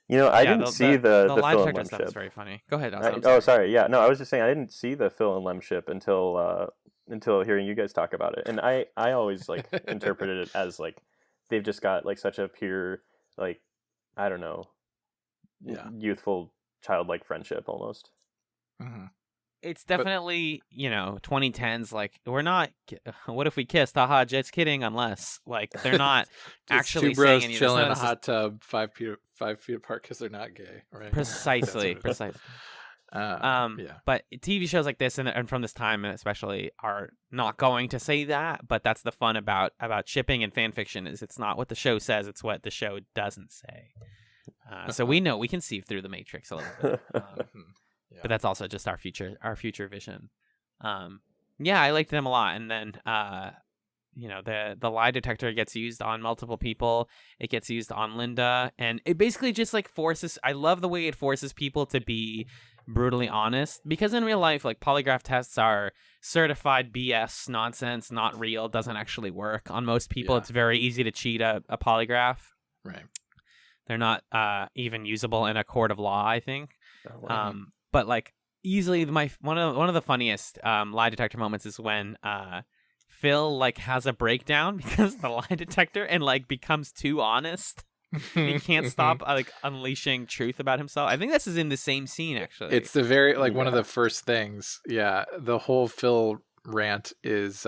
I didn't see the lie Phil and detector Lem stuff is ship. very funny. Go ahead. Sorry. Yeah, no, I was just saying I didn't see the Phil and Lem ship until hearing you guys talk about it, and I always like interpreted it as like they've just got like such a pure, like, I don't know, youthful childlike friendship almost. Mm-hmm. It's definitely 2010s. Like, we're not. What if we kissed? Haha, just kidding. Unless like they're not actually two bros saying any chilling in a of this. hot tub 5 feet apart because they're not gay, right? Precisely. Yeah. But TV shows like this and from this time especially are not going to say that. But that's the fun about shipping and fan fiction is it's not what the show says, it's what the show doesn't say. So we know we can see through the matrix a little bit. Yeah. But that's also just our future vision. I liked them a lot. And then the lie detector gets used on multiple people. It gets used on Linda, and it basically just like forces. I love the way it forces people to be brutally honest, because in real life, like, polygraph tests are certified BS nonsense, not real, doesn't actually work on most people. Yeah. It's very easy to cheat a polygraph. Right. They're not even usable in a court of law, I think. Oh, wow. But like, easily one of the funniest lie detector moments is when Phil like has a breakdown because the lie detector and like becomes too honest. He can't stop like unleashing truth about himself. I think this is in the same scene actually. It's the very one of the first things. Yeah, the whole Phil rant is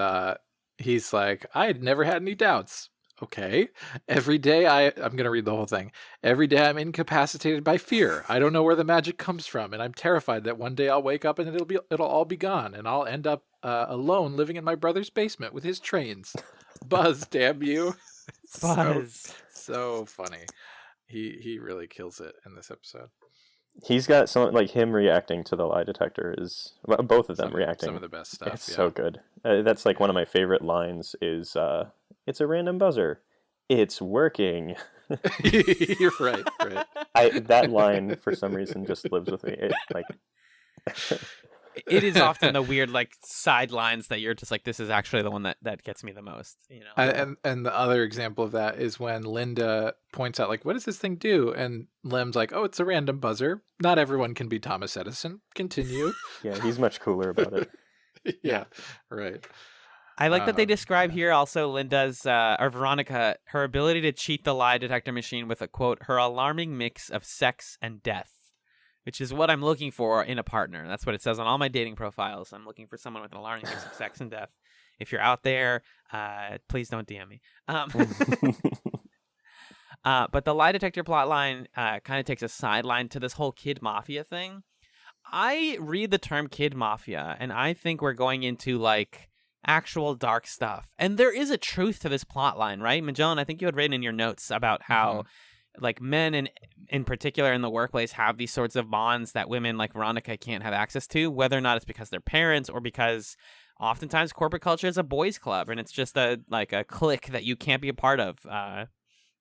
he's like, I had never had any doubts. Okay. Every day I'm going to read the whole thing. Every day I'm incapacitated by fear. I don't know where the magic comes from, and I'm terrified that one day I'll wake up and it'll all be gone, and I'll end up alone living in my brother's basement with his trains. Buzz, damn you. Buzz. So funny. He really kills it in this episode. He's got some, like, him reacting to the lie detector is, well, both of them reacting. Some of the best stuff. It's so good. That's like one of my favorite lines is, it's a random buzzer. It's working. You're right. That line for some reason just lives with me. It is often the weird like sidelines that you're just like, this is actually the one that gets me the most, And the other example of that is when Linda points out, like, what does this thing do? And Lem's like, oh, it's a random buzzer. Not everyone can be Thomas Edison. Continue. Yeah, he's much cooler about it. Yeah, right. I like that they describe here also Linda's or Veronica, her ability to cheat the lie detector machine with a quote, her alarming mix of sex and death, which is what I'm looking for in a partner. That's what it says on all my dating profiles. I'm looking for someone with an alarming mix of sex and death. If you're out there, please don't DM me. But the lie detector plotline kind of takes a sideline to this whole kid mafia thing. I read the term kid mafia, and I think we're going into like actual dark stuff. And there is a truth to this plotline, right? Magellan, I think you had written in your notes about how like men in particular in the workplace have these sorts of bonds that women like Veronica can't have access to, whether or not it's because they're parents or because oftentimes corporate culture is a boys club and it's just a clique that you can't be a part of.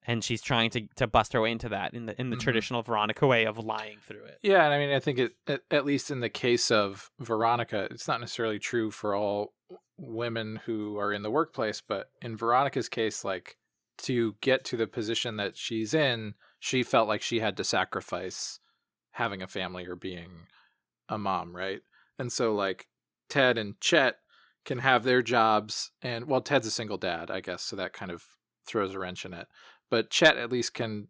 And she's trying to bust her way into that in the traditional Veronica way of lying through it. Yeah, and I mean, I think at least in the case of Veronica, it's not necessarily true for all women who are in the workplace, but in Veronica's case, like, to get to the position that she's in, she felt like she had to sacrifice having a family or being a mom, right? And so, like, Ted and Chet can have their jobs, and, well, Ted's a single dad, I guess, so that kind of throws a wrench in it. But Chet at least can,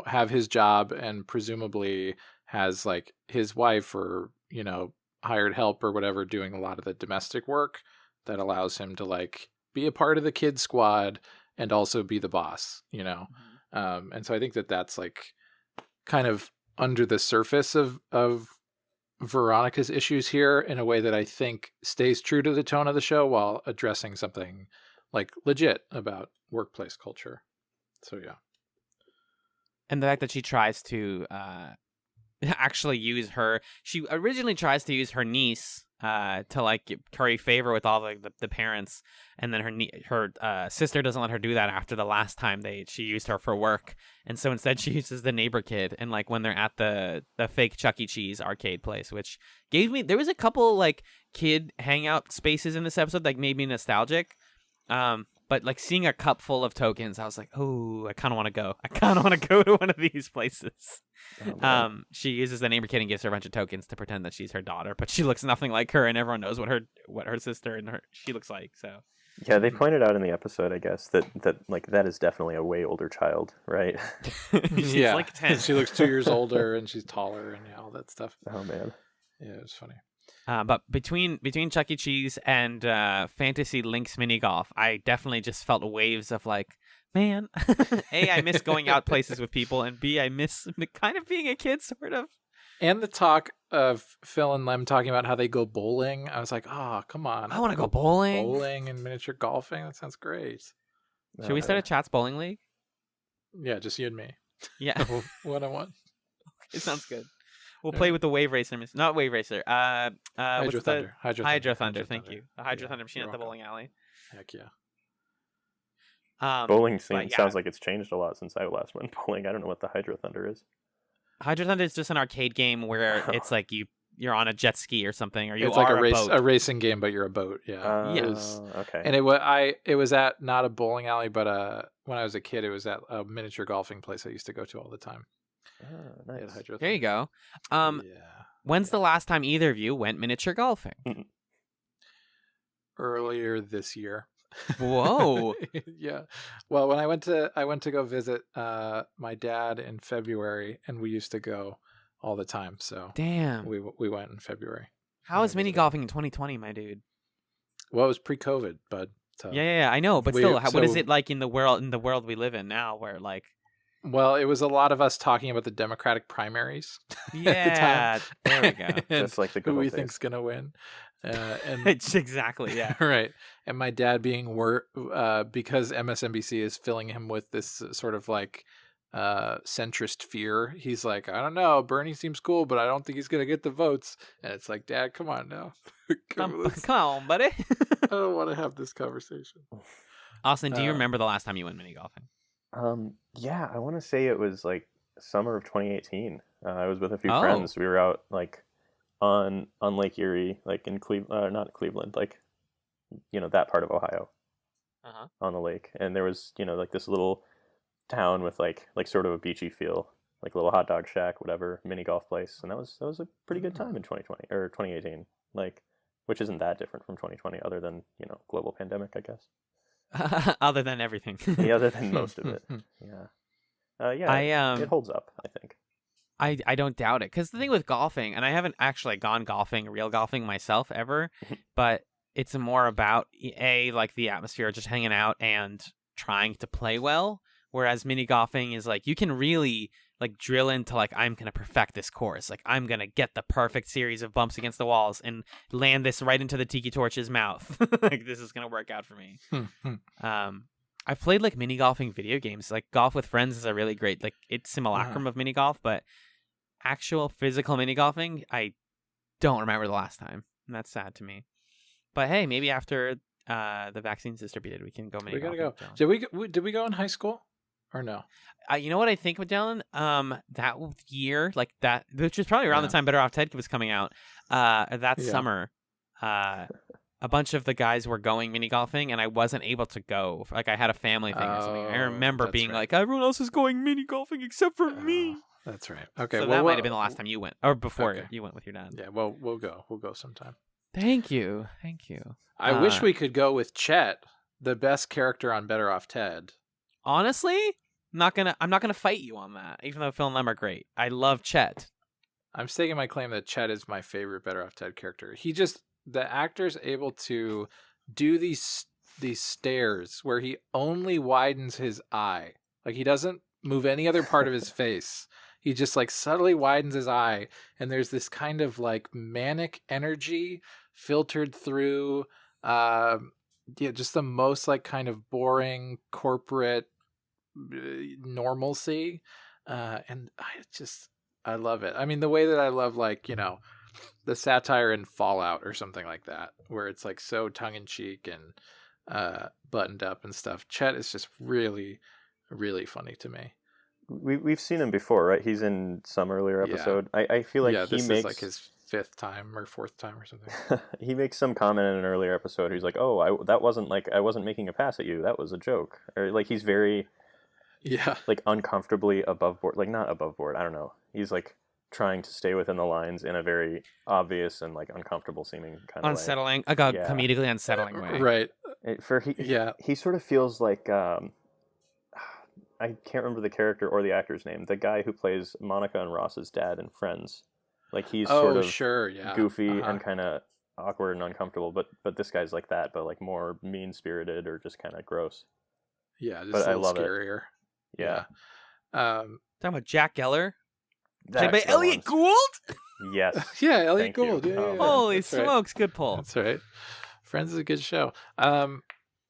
have his job and presumably has like his wife or, hired help or whatever doing a lot of the domestic work that allows him to like be a part of the kid squad and also be the boss, and so I think that that's like kind of under the surface of Veronica's issues here in a way that I think stays true to the tone of the show while addressing something like legit about workplace culture. So yeah. And the fact that she tries to actually use she originally tries to use her niece to like curry favor with all the parents, and then her sister doesn't let her do that after the last time she used her for work, and so instead she uses the neighbor kid, and like when they're at the fake Chuck E. Cheese arcade place, which there was a couple like kid hangout spaces in this episode that made me nostalgic. But like seeing a cup full of tokens, I was like, oh, I kind of want to go. I kind of want to go to one of these places. Oh, she uses the neighbor kid and gives her a bunch of tokens to pretend that she's her daughter, but she looks nothing like her, and everyone knows what her sister and she looks like. So yeah, they pointed out in the episode, I guess, that like that is definitely a way older child, right? She's like 10. She looks 2 years older, and she's taller, and all that stuff. Oh man, yeah, it was funny. But between Chuck E. Cheese and Fantasy Links mini golf, I definitely just felt waves of like, man, A, I miss going out places with people, and B, I miss kind of being a kid, sort of. And the talk of Phil and Lem talking about how they go bowling, I was like, oh, come on. I want to go bowling. Bowling and miniature golfing, that sounds great. Should we start a Chats Bowling League? Yeah, just you and me. Yeah. One-on-one. It sounds good. We'll play with the Wave Racer. Not Wave Racer. Hydro Thunder. Hydro Thunder. Thank you. The Hydro Thunder machine at the bowling alley. Heck yeah. Bowling sounds like it's changed a lot since I last went bowling. I don't know what the Hydro Thunder is. Hydro Thunder is just an arcade game where it's like you're on a jet ski or something, or it's like a racing game, but you're a boat. Yeah. Okay. And it was at not a bowling alley, but when I was a kid, it was at a miniature golfing place I used to go to all the time. Oh, nice. There you go. When's the last time either of you went miniature golfing? Earlier this year. Whoa. Yeah. Well, when I went to go visit my dad in February, and we used to go all the time. So damn, we went in February. How was mini golfing in 2020, my dude? Well, it was pre-COVID, bud. So yeah, I know, but still, what is it like in the world we live in now, where like? Well, it was a lot of us talking about the Democratic primaries. Yeah, at the time. There we go. Just like the good who we old days. think's gonna win. And It's exactly, yeah. Right. And my dad being because MSNBC is filling him with this sort of like centrist fear. He's like, I don't know, Bernie seems cool, but I don't think he's gonna get the votes. And it's like, Dad, come on now. Come on, buddy. I don't want to have this conversation. Austin, do you remember the last time you went mini golfing? Yeah, I want to say it was like summer of 2018. I was with a few friends. We were out like on Lake Erie, like in not Cleveland, like that part of Ohio, on the lake. And there was like this little town with like sort of a beachy feel, like a little hot dog shack, whatever, mini golf place. And that was a pretty good time in 2020 or 2018, like, which isn't that different from 2020, other than global pandemic, I guess. Other than everything. Yeah, other than most of it. Yeah. It holds up, I think. I don't doubt it, because the thing with golfing, and I haven't actually gone golfing, real golfing myself ever, but it's more about like the atmosphere, just hanging out and trying to play well. Whereas mini golfing is like you can really like drill into like, I'm gonna perfect this course, like I'm gonna get the perfect series of bumps against the walls and land this right into the tiki torch's mouth. Like this is gonna work out for me. I've played like mini golfing video games. Like Golf with Friends is a really great, like it's simulacrum of mini golf, but actual physical mini golfing, I don't remember the last time. And that's sad to me. But hey, maybe after the vaccine's distributed, we can go mini golfing. We gotta go. Did we go in high school or no? You know what I think, Dylan? That year, like that, which was probably around the time Better Off Ted was coming out. That summer, a bunch of the guys were going mini golfing, and I wasn't able to go. Like I had a family thing or something. I remember being like, everyone else is going mini golfing except for me. That's right. Okay, so that might have been the last time you went, or before you went with your dad. Yeah, well, we'll go. We'll go sometime. Thank you. I wish we could go with Chet, the best character on Better Off Ted. Honestly, I'm not gonna fight you on that, even though Phil and Lem are great. I love Chet. I'm staking my claim that Chet is my favorite Better Off Ted character. The actor's able to do these stares where he only widens his eye. Like, he doesn't move any other part of his face. He just like subtly widens his eye, and there's this kind of like manic energy filtered through just the most like kind of boring corporate normalcy. And I love it. I mean, the way that I love, like, the satire in Fallout or something like that, where it's like so tongue in cheek and buttoned up and stuff. Chet is just really, really funny to me. We've seen him before, right? He's in some earlier episode. I feel like this is like his 5th time or 4th time or something. He makes some comment in an earlier episode. He's like, "Oh, that wasn't like I wasn't making a pass at you. That was a joke." Or like he's very like uncomfortably above board, like not above board. I don't know. He's like trying to stay within the lines in a very obvious and like uncomfortable seeming kind of unsettling, way. Comedically unsettling way. Right. He sort of feels like I can't remember the character or the actor's name. The guy who plays Monica and Ross's dad in Friends. Like he's sort of goofy and kind of awkward and uncomfortable, but this guy's like that, but like more mean-spirited or just kind of gross. Yeah, just a little scarier. Yeah. Talking about Jack Geller. Played by Elliot Gould? Yes. Yeah, Elliot Gould. Yeah. Holy smokes, good pull. That's right. Friends is a good show.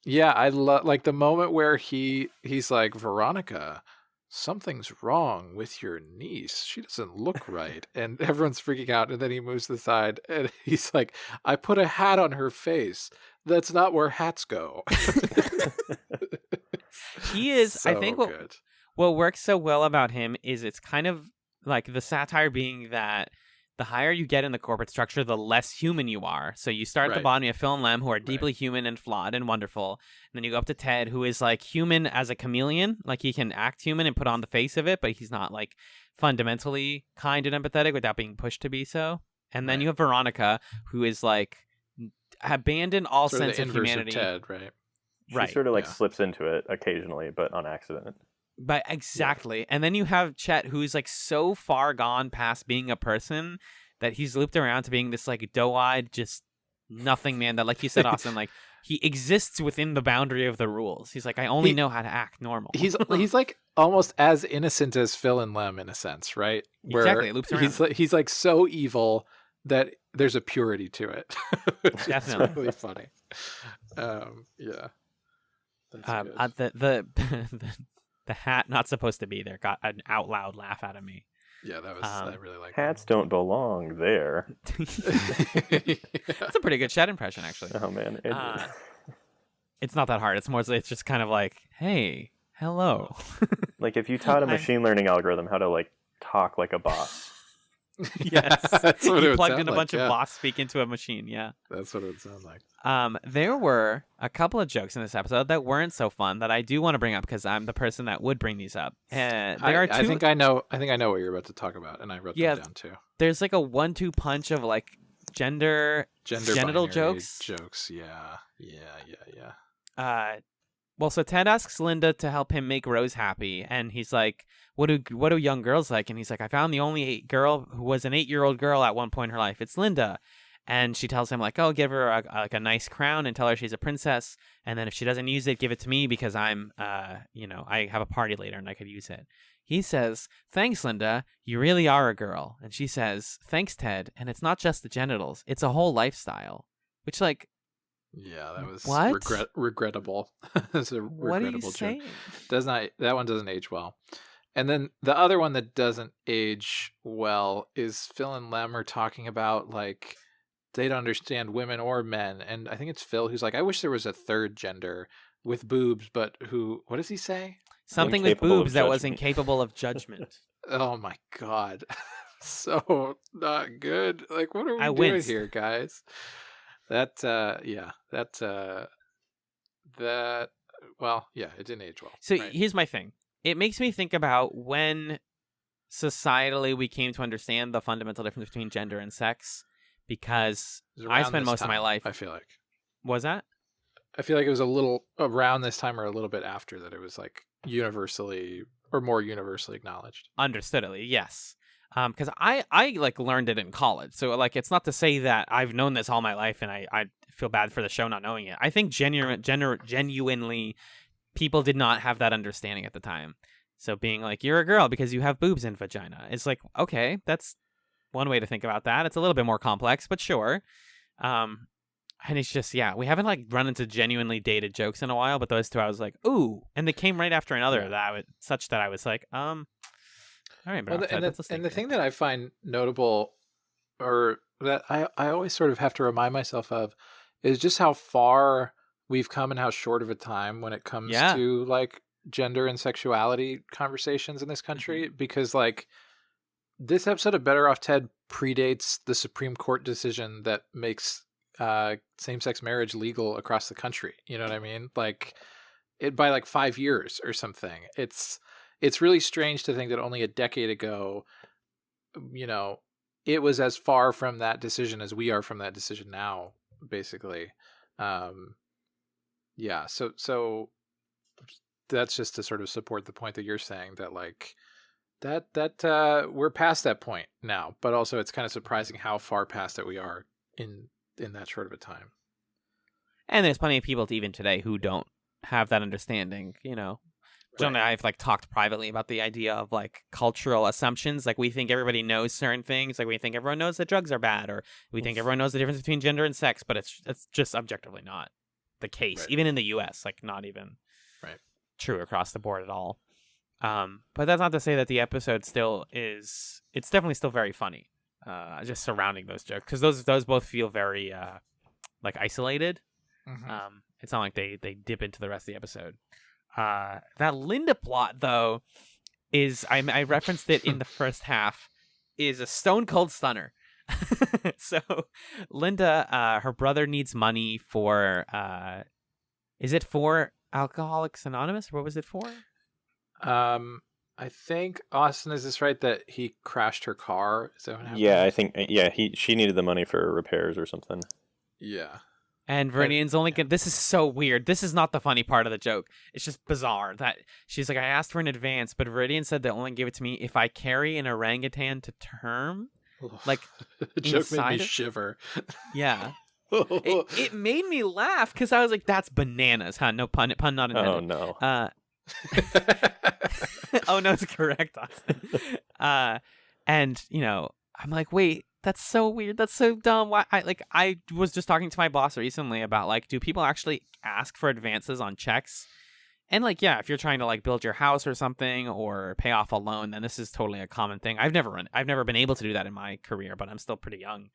Yeah, I love like the moment where he's like, Veronica, something's wrong with your niece. She doesn't look right. And everyone's freaking out. And then he moves to the side and he's like, I put a hat on her face. That's not where hats go. He is, so I think what works so well about him is it's kind of like the satire being that the higher you get in the corporate structure, the less human you are. So you start at the bottom, you have Phil and Lem, who are deeply human and flawed and wonderful. And then you go up to Ted, who is like human as a chameleon. Like he can act human and put on the face of it, but he's not like fundamentally kind and empathetic without being pushed to be so. And then you have Veronica, who is like abandoned all sense of humanity. Ted, right? She sort of like slips into it occasionally, but on accident. But exactly. Yeah. And then you have Chet, who's like so far gone past being a person that he's looped around to being this like doe-eyed, just nothing man that, like you said, Austin, like he exists within the boundary of the rules. He's like, I only know how to act normal. He's like almost as innocent as Phil and Lem in a sense, right? Where exactly. It loops around. He's like so evil that there's a purity to it. Definitely. It's really funny. Yeah. The hat not supposed to be there got an out loud laugh out of me. Yeah, I really like hats don't belong there. That's a pretty good Chet impression, actually. Oh man, it's not that hard. It's just kind of like, hey, hello. Like if you taught a machine learning algorithm how to like talk like a boss. Yes, that's what you plugged in a bunch of boss speak into a machine. Yeah, that's what it would sound like. There were a couple of jokes in this episode that weren't so fun that I do want to bring up because I'm the person that would bring these up. And there are two. I think I know what you're about to talk about, and I wrote them down too. There's like a 1-2 punch of like genital jokes. Yeah. Well, so Ted asks Linda to help him make Rose happy, and he's like, what do young girls like? And he's like, I found the only girl who was an 8-year-old girl at one point in her life. It's Linda. And she tells him like, oh, give her a nice crown and tell her she's a princess. And then if she doesn't use it, give it to me because I'm, I have a party later and I could use it. He says, thanks, Linda. You really are a girl. And she says, thanks, Ted. And it's not just the genitals. It's a whole lifestyle. Which like, yeah, that was What regrettable. It's a regrettable joke. That one doesn't age well. And then the other one that doesn't age well is Phil and Lem are talking about like they don't understand women or men. And I think it's Phil who's like, I wish there was a third gender with boobs, but what does he say? Something with boobs that was incapable of judgment. Oh my God. So not good. Like, what are we doing here, guys? Well, yeah, it didn't age well. So here's my thing. It makes me think about when societally we came to understand the fundamental difference between gender and sex, because I spent most of my life. I feel like. Was that? I feel like it was a little around this time or a little bit after that. It was like universally or more universally acknowledged. Understoodly, yes. Because I like learned it in college, so like it's not to say that I've known this all my life and I feel bad for the show not knowing it. I think genuinely people did not have that understanding at the time. So being like, you're a girl because you have boobs and vagina, it's like, okay, that's one way to think about that. It's a little bit more complex, but sure. And it's just, yeah, we haven't like run into genuinely dated jokes in a while, but those two I was like, ooh, and they came right after another such that I was like, all right, Well, bro, and the thing that I find notable, or that I always sort of have to remind myself of, is just how far we've come and how short of a time when it comes to like gender and sexuality conversations in this country. Because like this episode of Better Off Ted predates the Supreme Court decision that makes same-sex marriage legal across the country. You know what I mean? Like it by like 5 years or something. It's really strange to think that only a decade ago, you know, it was as far from that decision as we are from that decision now, basically. Yeah, so that's just to sort of support the point that you're saying that like that we're past that point now, but also it's kind of surprising how far past it we are in that short of a time. And there's plenty of people even today who don't have that understanding, you know. John and I have like talked privately about the idea of like cultural assumptions. Like we think everybody knows certain things. Like we think everyone knows that drugs are bad, or we think everyone knows the difference between gender and sex, but it's just objectively not the case. Right. Even in the U.S., like not even true across the board at all. But that's not to say that the episode still is. It's definitely still very funny. Just surrounding those jokes, because those both feel very like isolated. It's not like they dip into the rest of the episode. That Linda plot, though, is I referenced it in the first half, is a stone cold stunner. So Linda, her brother needs money for is it for Alcoholics Anonymous? What was it for? I think, Austin, is this right that he crashed her car? Is that what happened? Yeah, I think she needed the money for repairs or something. Yeah. And Viridian's only gonna. This is so weird. This is not the funny part of the joke. It's just bizarre that she's like, I asked for an advance, but Viridian said they'll only give it to me if I carry an orangutan to term. Like, the joke made me shiver. Yeah. It made me laugh because I was like, that's bananas, huh? No pun not intended. Oh no. Oh no, it's correct, Austin. And you know, I'm like, wait, that's so weird. That's so dumb. Why? I was just talking to my boss recently about like, do people actually ask for advances on checks? And like, yeah, if you're trying to like build your house or something or pay off a loan, then this is totally a common thing. I've never been able to do that in my career, but I'm still pretty young.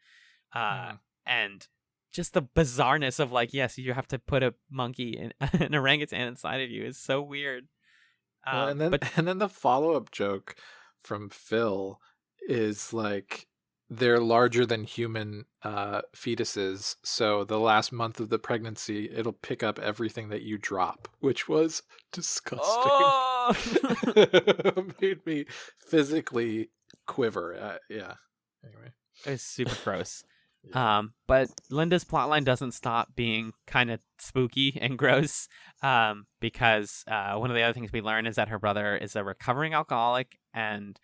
And just the bizarreness of like, yes, you have to put a monkey and an orangutan inside of you is so weird. Well, and then the follow-up joke from Phil is like, they're larger than human fetuses, so the last month of the pregnancy, it'll pick up everything that you drop, which was disgusting. Oh! Made me physically quiver. Yeah. Anyway, it's super gross. Yeah. But Linda's plotline doesn't stop being kind of spooky and gross, because one of the other things we learn is that her brother is a recovering alcoholic, and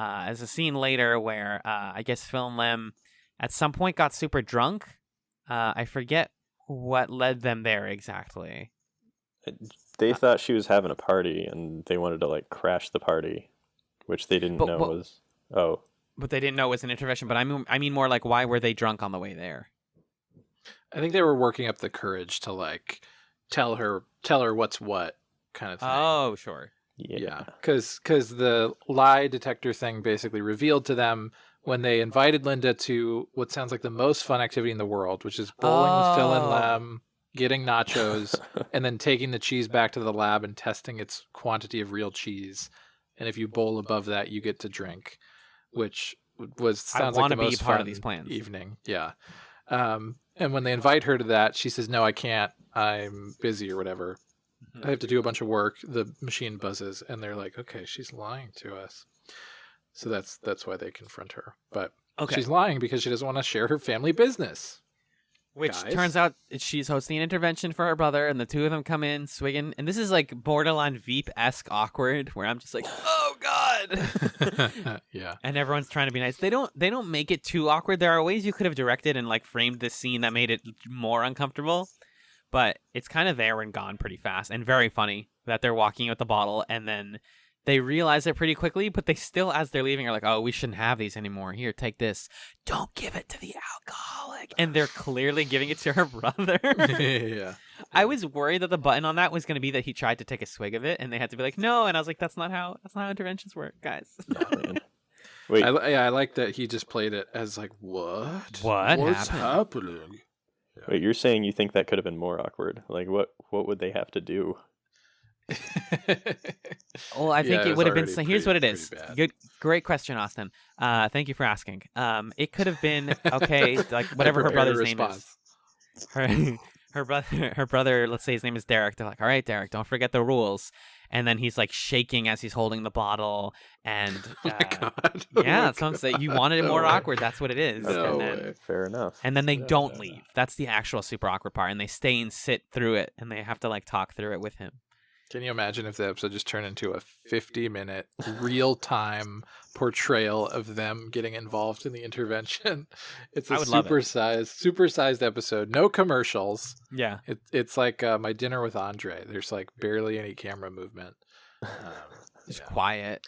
as a scene later where I guess Phil and Lem at some point got super drunk. I forget what led them there exactly. They thought she was having a party and they wanted to like crash the party, which they didn't know was. Oh. But they didn't know it was an intervention. But I mean more like, why were they drunk on the way there? I think they were working up the courage to like tell her what's what kind of thing. Oh, sure. Yeah, because the lie detector thing basically revealed to them when they invited Linda to what sounds like the most fun activity in the world, which is bowling with Phil and Lem, getting nachos, and then taking the cheese back to the lab and testing its quantity of real cheese. And if you bowl above that, you get to drink, which sounds like the most fun of these plans. Evening. Yeah. And when they invite her to that, she says, "No, I can't. I'm busy," or whatever. I have to do a bunch of work. The machine buzzes, and they're like, "Okay, she's lying to us." So that's why they confront her. But she's lying because she doesn't want to share her family business. Which guys. turns out she's hosting an intervention for her brother, and the two of them come in swigging. And this is like borderline Veep-esque awkward, where I'm just like, oh god. Yeah. And everyone's trying to be nice. They don't make it too awkward. There are ways you could have directed and like framed this scene that made it more uncomfortable, but it's kind of there and gone pretty fast, and very funny that they're walking with the bottle and then they realize it pretty quickly, but they still, as they're leaving, are like, oh, we shouldn't have these anymore. Here, take this. Don't give it to the alcoholic. And they're clearly giving it to her brother. Yeah. I was worried that the button on that was going to be that he tried to take a swig of it, and they had to be like, no. And I was like, that's not how interventions work, guys. Wait, I like that he just played it as like, what? What's happening? wait, you're saying you think that could have been more awkward? Like, what would they have to do? Well, I think Yeah, it would have been. already So here's what it pretty is. bad. Great question, Austin. Thank you for asking. It could have been okay, like whatever her brother's name is. Her brother. Let's say his name is Derek. They're like, all right, Derek, don't forget the rules. And then he's like shaking as he's holding the bottle, and Oh my god. yeah, that's what I'm saying. You wanted it more awkward. That's what it is. No and then way. Fair enough. and then they No, don't no. leave. That's the actual super awkward part, and they stay and sit through it, and they have to like talk through it with him. Can you imagine if the episode just turned into a 50-minute real-time portrayal of them getting involved in the intervention? It's I a would love it. supersized episode. No commercials. Yeah. It's like My Dinner with Andre. There's like barely any camera movement. Just Yeah. quiet.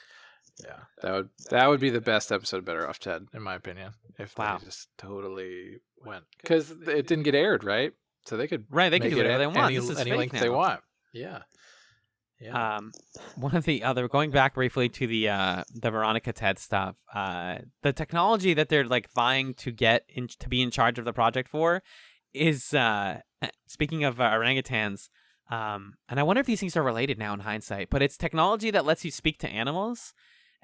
Yeah, that would be the best episode of Better Off Ted, in my opinion. If Wow. they just totally went, because it didn't get aired, right? So they could Right, they can make do it whatever they want. any, This is any fake length now. they want. Yeah. One of the other, going back briefly to the Veronica Ted stuff, the technology that they're like vying to get to be in charge of the project for is speaking of orangutans. And I wonder if these things are related now in hindsight, but it's technology that lets you speak to animals.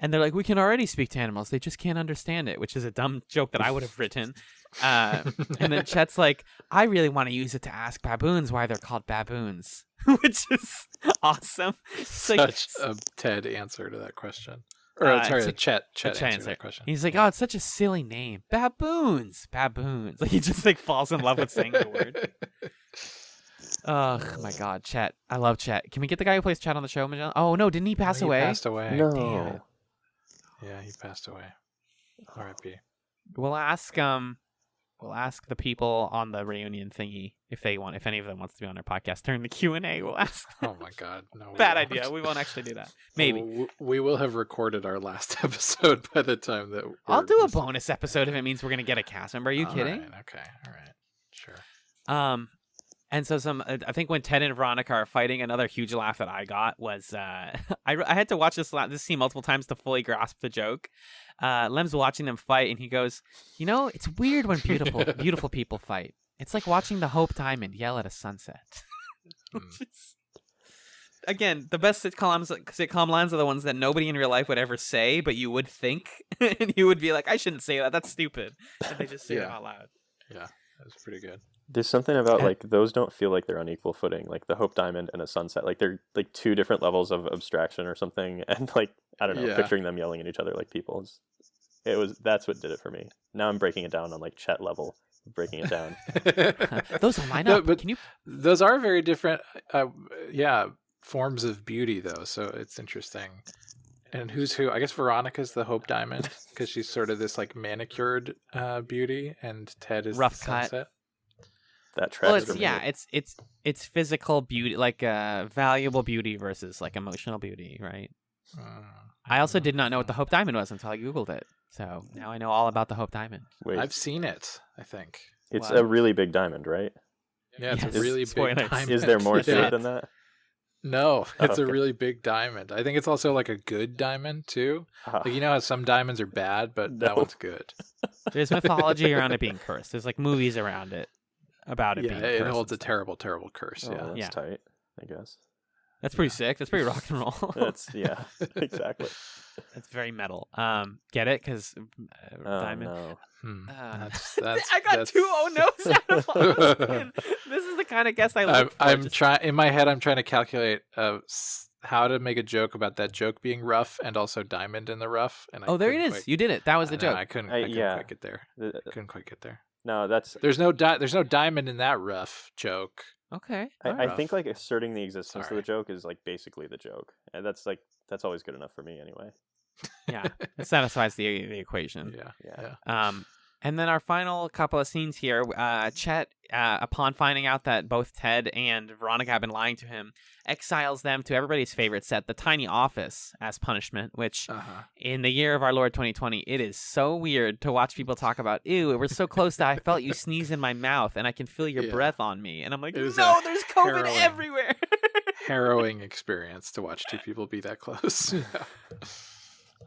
And they're like, we can already speak to animals. They just can't understand it, which is a dumb joke that I would have written. And then Chet's like, I really want to use it to ask baboons why they're called baboons, which is awesome. It's like, Such a Ted answer to that question. Or sorry, it's a Chet Chet answer to that question. He's like, oh, it's such a silly name. Baboons. Like he just like falls in love with saying the word. Oh my God, Chet. I love Chet. Can we get the guy who plays Chet on the show, Magellan? Oh no, didn't he pass away? He passed away. No. Damn. Yeah, he passed away. R.I.P. We'll ask the people on the reunion thingy if any of them wants to be on our podcast during the Q&A. We'll ask. Oh my God, no. Bad idea. We won't actually do that. Maybe. We will have recorded our last episode by the time that I'll do a bonus episode if it means we're gonna get a cast member. Are you kidding? Right, okay, all right, sure. And so I think when Ted and Veronica are fighting, another huge laugh that I got was I had to watch this scene multiple times to fully grasp the joke. Lem's watching them fight, and he goes, "You know, it's weird when beautiful people fight. It's like watching the Hope Diamond yell at a sunset." Again, the best sitcom lines are the ones that nobody in real life would ever say, but you would think, and you would be like, "I shouldn't say that. That's stupid." And they just say it out loud. Yeah, that's pretty good. There's something about like those don't feel like they're on equal footing, like the Hope Diamond and a sunset. Like they're like two different levels of abstraction or something. And like I don't know, Yeah. picturing them yelling at each other like people. That's what did it for me. Now I'm breaking it down on like Chet level, breaking it down. Those don't line No, up. but Can you? those are very different. Forms of beauty though, so it's interesting. And who's who? I guess Veronica's the Hope Diamond because she's sort of this like manicured beauty, and Ted is Rough the cut. sunset. That tracks Well, for me. it's physical beauty, like valuable beauty versus like emotional beauty, right? I also did not know what the Hope Diamond was until I Googled it. So now I know all about the Hope Diamond. Wait, I've seen it. I think. it's Wow. a really big diamond, right? Yeah, it's Yes. a really big Spoilers. diamond. Is there more to Yeah. it than that? No, it's a okay. really big diamond. I think it's also like a good diamond too. Ah, Like you know how some diamonds are bad, but that No. one's good. There's mythology around it being cursed. There's like movies around it about it Yeah, being it cursed. holds a and stuff. terrible, terrible curse. oh, Yeah. that's Yeah. tight, I guess. That's pretty sick. That's pretty rock and roll. That's yeah, exactly. That's very metal. Get it? Because Oh diamond. no. That's I got that's- 2 oh no's out of Austin. This is the kind of guest I look for. I'm just- trying in my head. I'm trying to calculate how to make a joke about that joke being rough and also diamond in the rough. And I Oh, there it couldn't is. quite- You did it. That was the I know, joke. I couldn't yeah. quite get there. The- Couldn't quite get there. No, that's There's no diamond in that rough joke. Okay. I think like asserting the existence of Sorry. the joke is like basically the joke, and that's always good enough for me anyway. Yeah, it satisfies the equation. Yeah. And then our final couple of scenes here, Chet, upon finding out that both Ted and Veronica have been lying to him, exiles them to everybody's favorite set, the tiny office, as punishment, which in the year of our Lord 2020, it is so weird to watch people talk about, ew, it was so close that I felt you sneeze in my mouth and I can feel your breath on me. And I'm like, no, there's COVID everywhere. Harrowing experience to watch two people be that close.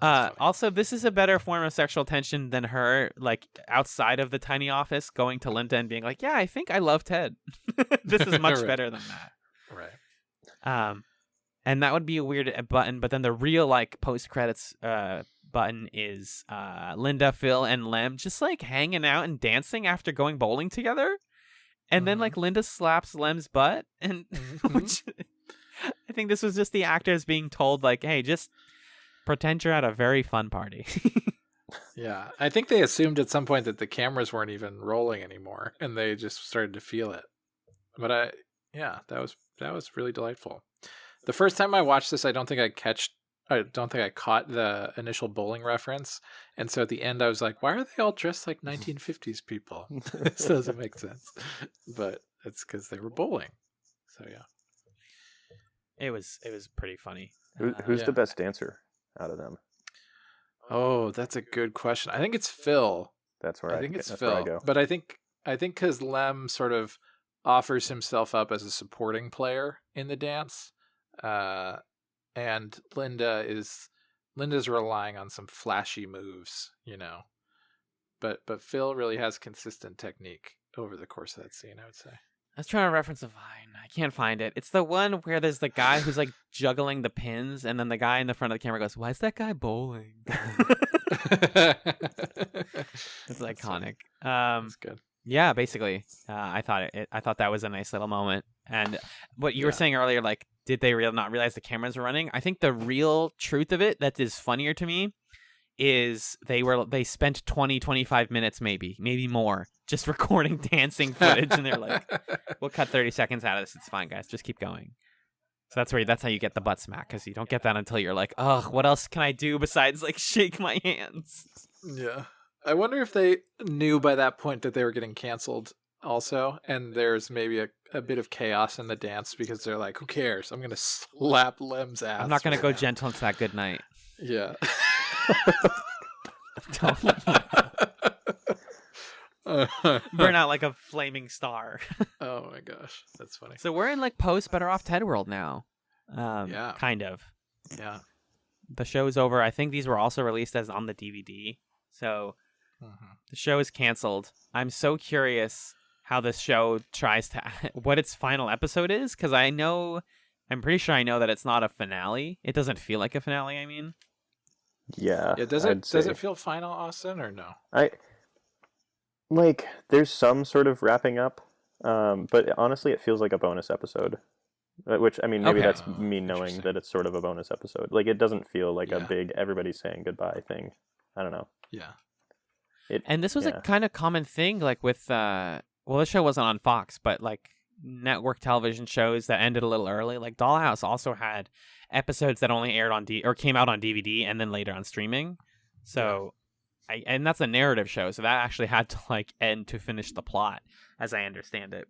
Also, this is a better form of sexual tension than her, like, outside of the tiny office, going to Linda and being like, yeah, I think I love Ted. This is much better than that. Right. And that would be a weird button, but then the real, like, post-credits button is Linda, Phil, and Lem just, like, hanging out and dancing after going bowling together. And then, like, Linda slaps Lem's butt, and which I think this was just the actors being told, like, hey, just pretend you're at a very fun party. Yeah, I think they assumed at some point that the cameras weren't even rolling anymore, and they just started to feel it. But that was really delightful. The first time I watched this, I don't think I caught the initial bowling reference, and so at the end I was like, why are they all dressed like 1950s people? This doesn't make sense, but it's because they were bowling. So yeah, it was pretty funny. Who's the best dancer out of them? Oh, that's a good question. I think it's Phil. That's where I think it's that's Phil. where I go. But I think because Lem sort of offers himself up as a supporting player in the dance, and Linda's relying on some flashy moves, you know. But Phil really has consistent technique over the course of that scene, I would say. I was trying to reference a Vine. I can't find it. It's the one where there's the guy who's like juggling the pins, and then the guy in the front of the camera goes, "Why is that guy bowling?" It's iconic. That's good. Yeah, basically, I thought that was a nice little moment. And what you were saying earlier, like, did they not realize the cameras were running? I think the real truth of it that is funnier to me is they spent 20-25 minutes maybe more just recording dancing footage, and they're like, we'll cut 30 seconds out of this, it's fine guys, just keep going. So that's how you get the butt smack, because you don't get that until you're like, ugh, what else can I do besides like shake my hands? Yeah, I wonder if they knew by that point that they were getting canceled also, and there's maybe a bit of chaos in the dance because they're like, who cares, I'm gonna slap Lem's ass, I'm not gonna right go now. gentle into that good night. Yeah. Burn out like a flaming star. Oh my gosh, that's funny. So we're in like post Better Off Ted world now. Yeah, kind of. Yeah, the show's over. I think these were also released as on the DVD. So the show is canceled. I'm so curious how this show tries to what its final episode is, because I'm pretty sure I know that it's not a finale. It doesn't feel like a finale. I mean. Yeah. Does it feel final, Austin, or no? There's some sort of wrapping up, but honestly, it feels like a bonus episode. Which, I mean, maybe that's me knowing that it's sort of a bonus episode. Like, it doesn't feel like a big everybody saying goodbye thing. I don't know. Yeah. And this was a kind of common thing, like with the show wasn't on Fox, but like network television shows that ended a little early. Like Dollhouse also had episodes that only aired on or came out on DVD and then later on streaming. So, and that's a narrative show, so that actually had to like end to finish the plot, as I understand it.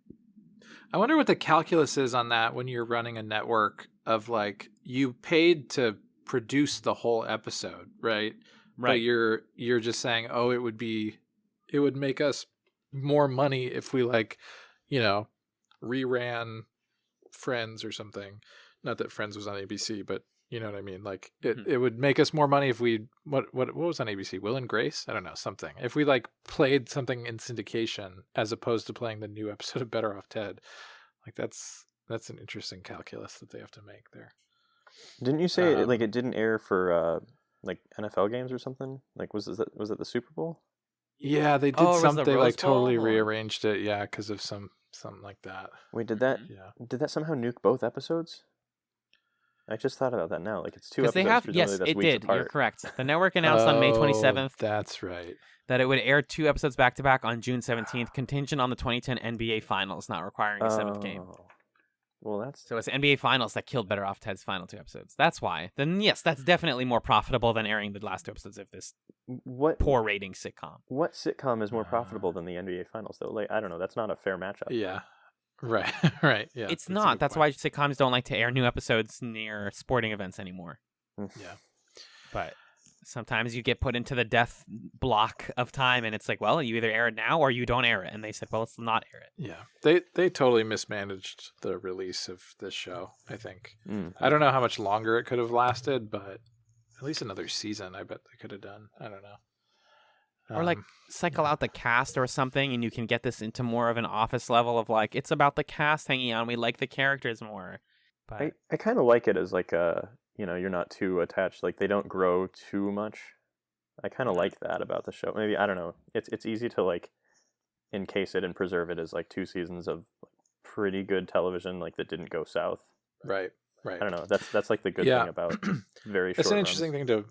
I wonder what the calculus is on that when you're running a network of like you paid to produce the whole episode, right? Right. But you're just saying, oh, it would make us more money if we like, reran Friends or something. Not that Friends was on ABC, but you know what I mean? Like it would make us more money if we what was on ABC? Will and Grace? I don't know, something. If we like played something in syndication as opposed to playing the new episode of Better Off Ted. Like that's an interesting calculus that they have to make there. Didn't you say it didn't air for like NFL games or something? Like was it the Super Bowl? Yeah, they did something. They like totally Bowl? Rearranged it. Yeah, because of something like that. Wait, did that somehow nuke both episodes? I just thought about that now. Like, it's 2 Because episodes. they have, Presumably yes, that's it weeks did. You're apart. correct. The network announced on May 27th That's right. that it would air 2 episodes back to back on June 17th, contingent on the 2010 NBA Finals not requiring a 7th game. Well, that's So it's NBA Finals that killed Better Off Ted's final 2 episodes. That's why. Then yes, that's definitely more profitable than airing the last 2 episodes of this what poor rating sitcom. What sitcom is more profitable than the NBA Finals, though? Like, I don't know. That's not a fair matchup. Yeah. Right. Right. Yeah. It's that's a not. good That's point. why sitcoms don't like to air new episodes near sporting events anymore. Yeah. But sometimes you get put into the death block of time, and it's like, well, you either air it now or you don't air it. And they said, well, let's not air it. Yeah. They totally mismanaged the release of this show, I think. I don't know how much longer it could have lasted, but at least another season I bet they could have done. I don't know. Or like cycle out the cast or something, and you can get this into more of an office level of like, it's about the cast hanging on. We like the characters more. But I kind of like it as like you're not too attached. Like, they don't grow too much. I kind of like that about the show. Maybe, I don't know. It's easy to like encase it and preserve it as like 2 seasons of pretty good television, like that didn't go south. Right. Right. I don't know. That's like the good thing about very short. It's an interesting thing to.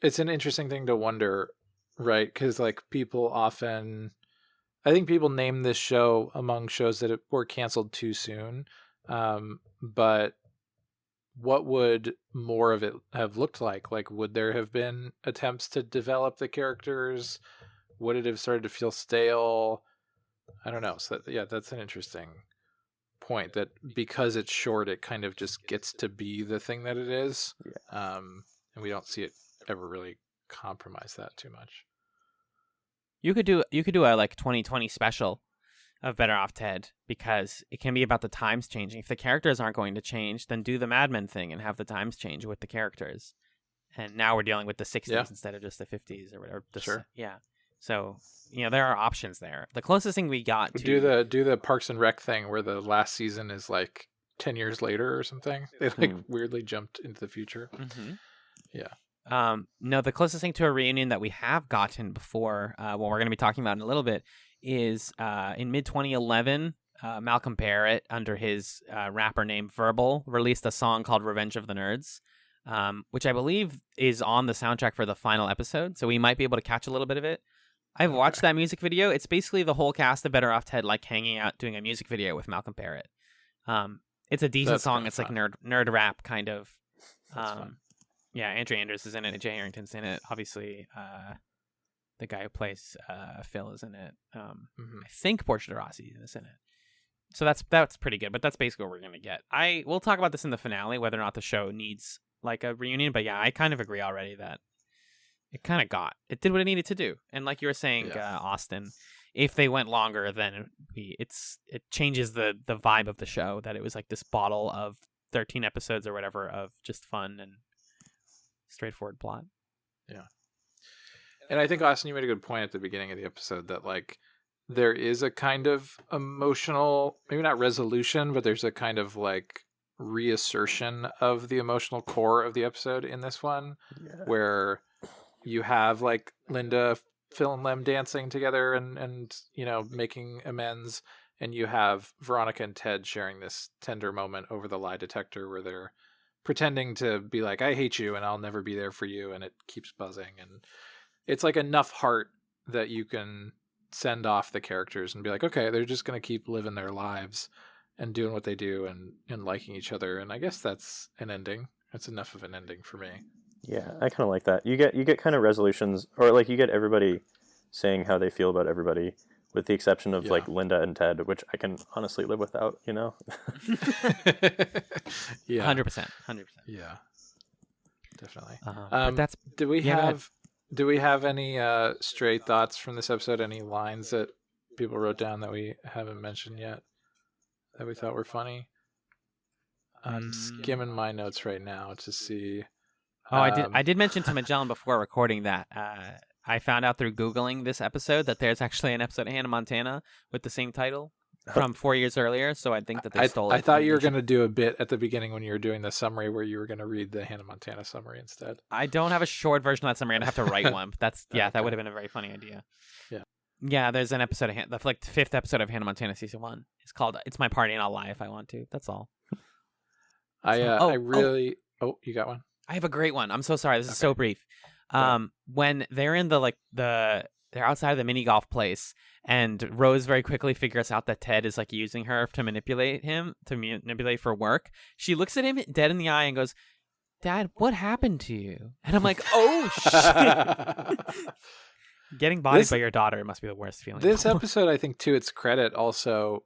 It's an interesting thing to wonder, right? Because like people often, I think people name this show among shows that were canceled too soon. But what would more of it have looked like? Like, would there have been attempts to develop the characters? Would it have started to feel stale? I don't know. So yeah, that's an interesting point, that because it's short, it kind of just gets to be the thing that it is. Yeah. And we don't see it ever really compromise that too much. you could do a like 2020 special of Better Off Ted, because it can be about the times changing. If the characters aren't going to change, then do the Mad Men thing and have the times change with the characters. And now we're dealing with the 60s instead of just the 50s or whatever. Sure. Yeah. So, there are options there. The closest thing we got to do the Parks and Rec thing where the last season is like 10 years later or something. They like weirdly jumped into the future. Mm-hmm. Yeah. No, the closest thing to a reunion that we have gotten before, what we're going to be talking about in a little bit, is in mid-2011, Malcolm Barrett, under his rapper name Verbal, released a song called Revenge of the Nerds, which I believe is on the soundtrack for the final episode, so we might be able to catch a little bit of it. I've watched that music video. It's basically the whole cast of Better Off Ted like hanging out doing a music video with Malcolm Barrett. It's a decent song. It's like nerd rap kind of. Yeah, Andrew Andrews is in it. Jay Harrington's in it. Obviously, the guy who plays Phil is in it. I think Portia de Rossi is in it. So that's pretty good. But that's basically what we're gonna get. We'll talk about this in the finale, whether or not the show needs like a reunion. But yeah, I kind of agree already that it did what it needed to do. And like you were saying, Austin, if they went longer, then it changes the vibe of the show. That it was like this bottle of 13 episodes or whatever of just fun and straightforward plot. Yeah. And I think, Austin, you made a good point at the beginning of the episode that like there is a kind of emotional, maybe not resolution, but there's a kind of like reassertion of the emotional core of the episode in this one, where you have like Linda, Phil, and Lem dancing together and making amends, and you have Veronica and Ted sharing this tender moment over the lie detector where they're pretending to be like, I hate you and I'll never be there for you, and it keeps buzzing, and it's like enough heart that you can send off the characters and be like, okay, they're just going to keep living their lives and doing what they do and liking each other. And I guess that's an ending. That's enough of an ending for me. Yeah, I kind of like that. You get kind of resolutions, or like you get everybody saying how they feel about everybody, with the exception of like Linda and Ted, which I can honestly live without, Yeah. 100%. Yeah. Definitely. But that's do we have any stray thoughts from this episode? Any lines that people wrote down that we haven't mentioned yet that we thought were funny? I'm skimming my notes right now to see. I did mention to Magellan before recording that I found out through Googling this episode that there's actually an episode of Hannah Montana with the same title from 4 years earlier. So I think that they stole it. I thought you were going to do a bit at the beginning when you were doing the summary where you were going to read the Hannah Montana summary instead. I don't have a short version of that summary. I'd have to write one. But that's that would have been a very funny idea. Yeah. Yeah, there's an episode of the 5th episode of Hannah Montana season 1. It's called "It's My Party and I'll Lie If I Want to." That's all. I really. Oh, you got one? I have a great one. I'm so sorry. This is Okay. so brief. ahead. When they're in they're outside of the mini golf place, and Rose very quickly figures out that Ted is like using her to manipulate for work. She looks at him dead in the eye and goes, "Dad, what happened to you?" And I'm like, "Oh shit!" Getting bodied by your daughter must be the worst feeling. This episode, I think, to its credit, also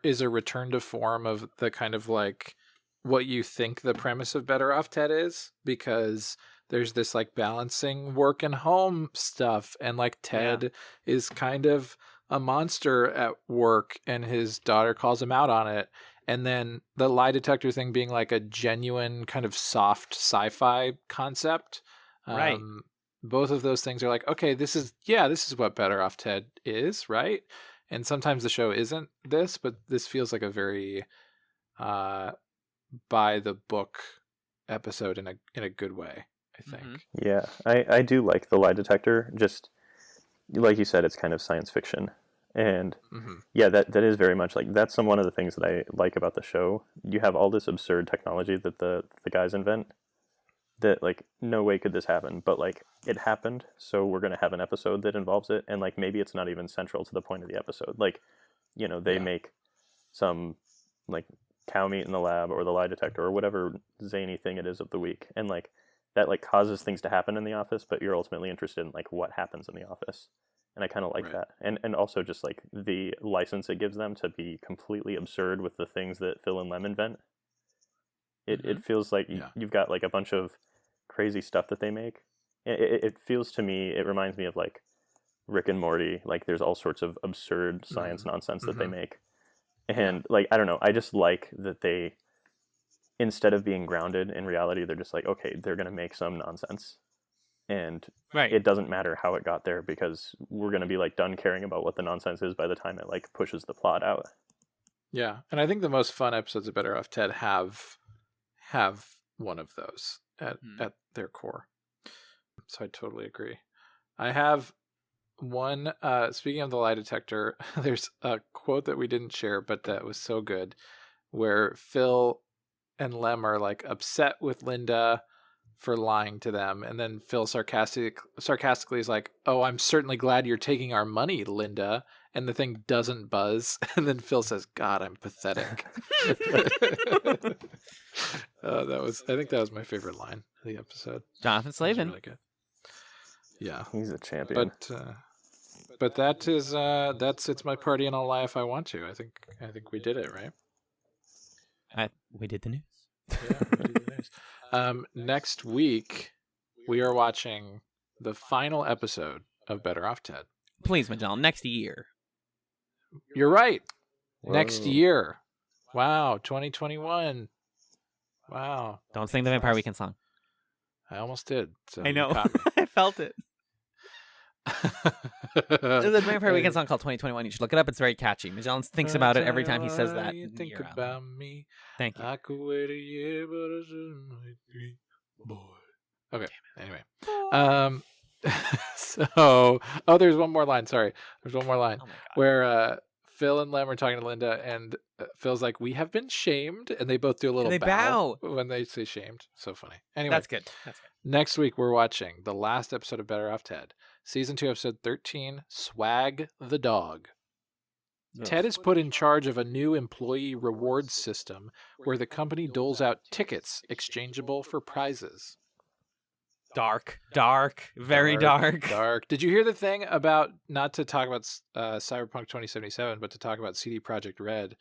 is a return to form of the kind of like what you think the premise of Better Off Ted is, because there's this like balancing work and home stuff, and like Ted is kind of a monster at work, and his daughter calls him out on it. And then the lie detector thing being like a genuine kind of soft sci-fi concept. Right. Both of those things are like, okay, this is what Better Off Ted is, right? And sometimes the show isn't this, but this feels like a very by the book episode in a good way, I think. Mm-hmm. Yeah, I do like the lie detector. Just like you said, it's kind of science fiction. And yeah, that is very much like, that's one of the things that I like about the show. You have all this absurd technology that the guys invent that like, no way could this happen, but like it happened, so we're going to have an episode that involves it. And like, maybe it's not even central to the point of the episode. Like, you know, they make some like cow meat in the lab or the lie detector or whatever zany thing it is of the week, and like that like causes things to happen in the office, but you're ultimately interested in like what happens in the office. And I kind of like that. And also just like the license it gives them to be completely absurd with the things that Phil and Lem invent. It feels like you've got like a bunch of crazy stuff that they make. It feels to me, it reminds me of like Rick and Morty. Like there's all sorts of absurd science nonsense that they make. And like, I don't know, I just like that they, instead of being grounded in reality, they're just like, okay, they're going to make some nonsense. And it doesn't matter how it got there, because we're going to be like done caring about what the nonsense is by the time it like pushes the plot out. Yeah. And I think the most fun episodes of Better Off Ted have one of those at their core. So I totally agree. I have one, speaking of the lie detector, there's a quote that we didn't share, but that was so good, where Phil and Lem are like upset with Linda for lying to them, and then Phil sarcastically is like, "Oh, I'm certainly glad you're taking our money, Linda," and the thing doesn't buzz, and then Phil says, "God, I'm pathetic." I think that was my favorite line of the episode. Jonathan Slavin. Really good. Yeah, he's a champion. But that is it's my party and I'll lie if I want to. I think we did it, right? We did the news. Yeah, we did the news. Next week we are watching the final episode of Better Off Ted. Please, Magellan, next year. You're right. Whoa. Next year. Wow, 2021. Wow. Don't sing the Vampire Weekend song. I almost did. So I know. I felt it. There's a Vampire Weekend song called 2021. You should look it up. It's very catchy. Magellan thinks about it every time he says that. You think about me. Thank you. I could wait a year, but I shouldn't wait 3, boy. Okay. Anyway. There's one more line. Sorry. There's one more line where Phil and Lem are talking to Linda, and Phil's like, "We have been shamed," and they both do a little bow when they say shamed. So funny. Anyway, that's good. Next week we're watching the last episode of Better Off Ted, season 2, episode 13, Swag the Dog. Ted is put in charge of a new employee rewards system where the company doles out tickets exchangeable for prizes. Dark, very dark. Did you hear the thing about, not to talk about Cyberpunk 2077, but to talk about CD Projekt Red,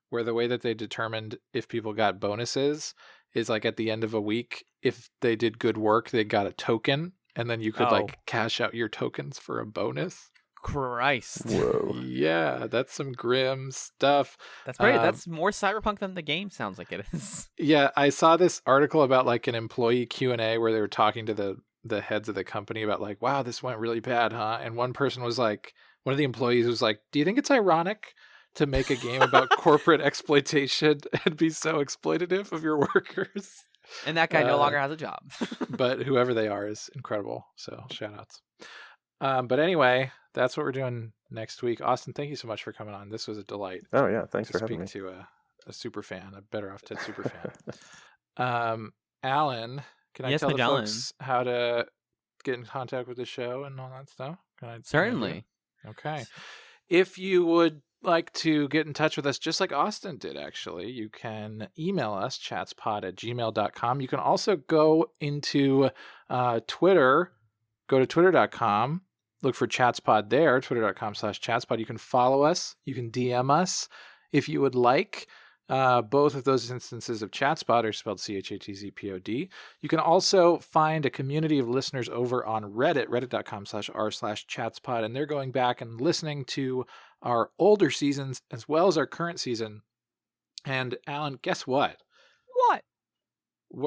where the way that they determined if people got bonuses is like at the end of a week, if they did good work, they got a token, and then you could like cash out your tokens for a bonus. Christ. Whoa. Yeah, that's some grim stuff. That's great. That's more cyberpunk than the game sounds like it is. Yeah, I saw this article about like an employee Q&A where they were talking to the heads of the company about like, wow, this went really bad, huh? And one person was like, one of the employees was like, do you think it's ironic to make a game about corporate exploitation and be so exploitative of your workers? And that guy no longer has a job. But whoever they are is incredible. So shout outs. But anyway, that's what we're doing next week. Austin, thank you so much for coming on. This was a delight. Oh yeah, thanks for having me. To a super fan, a Better Off Ted super fan. Alan, can I Yes, tell the Magellan. folks how to get in contact with the show and all that stuff? Can I do it? Certainly. Okay. If you would like to get in touch with us, just like Austin did, actually, you can email us, chatspod@gmail.com. You can also go into Twitter, go to twitter.com, look for Chatspod there, twitter.com/Chatspod. You can follow us. You can DM us if you would like. Both of those instances of Chatspod are spelled CHATZPOD. You can also find a community of listeners over on Reddit, reddit.com/r/Chatspod, and they're going back and listening to our older seasons as well as our current season. And Alan, guess what? What?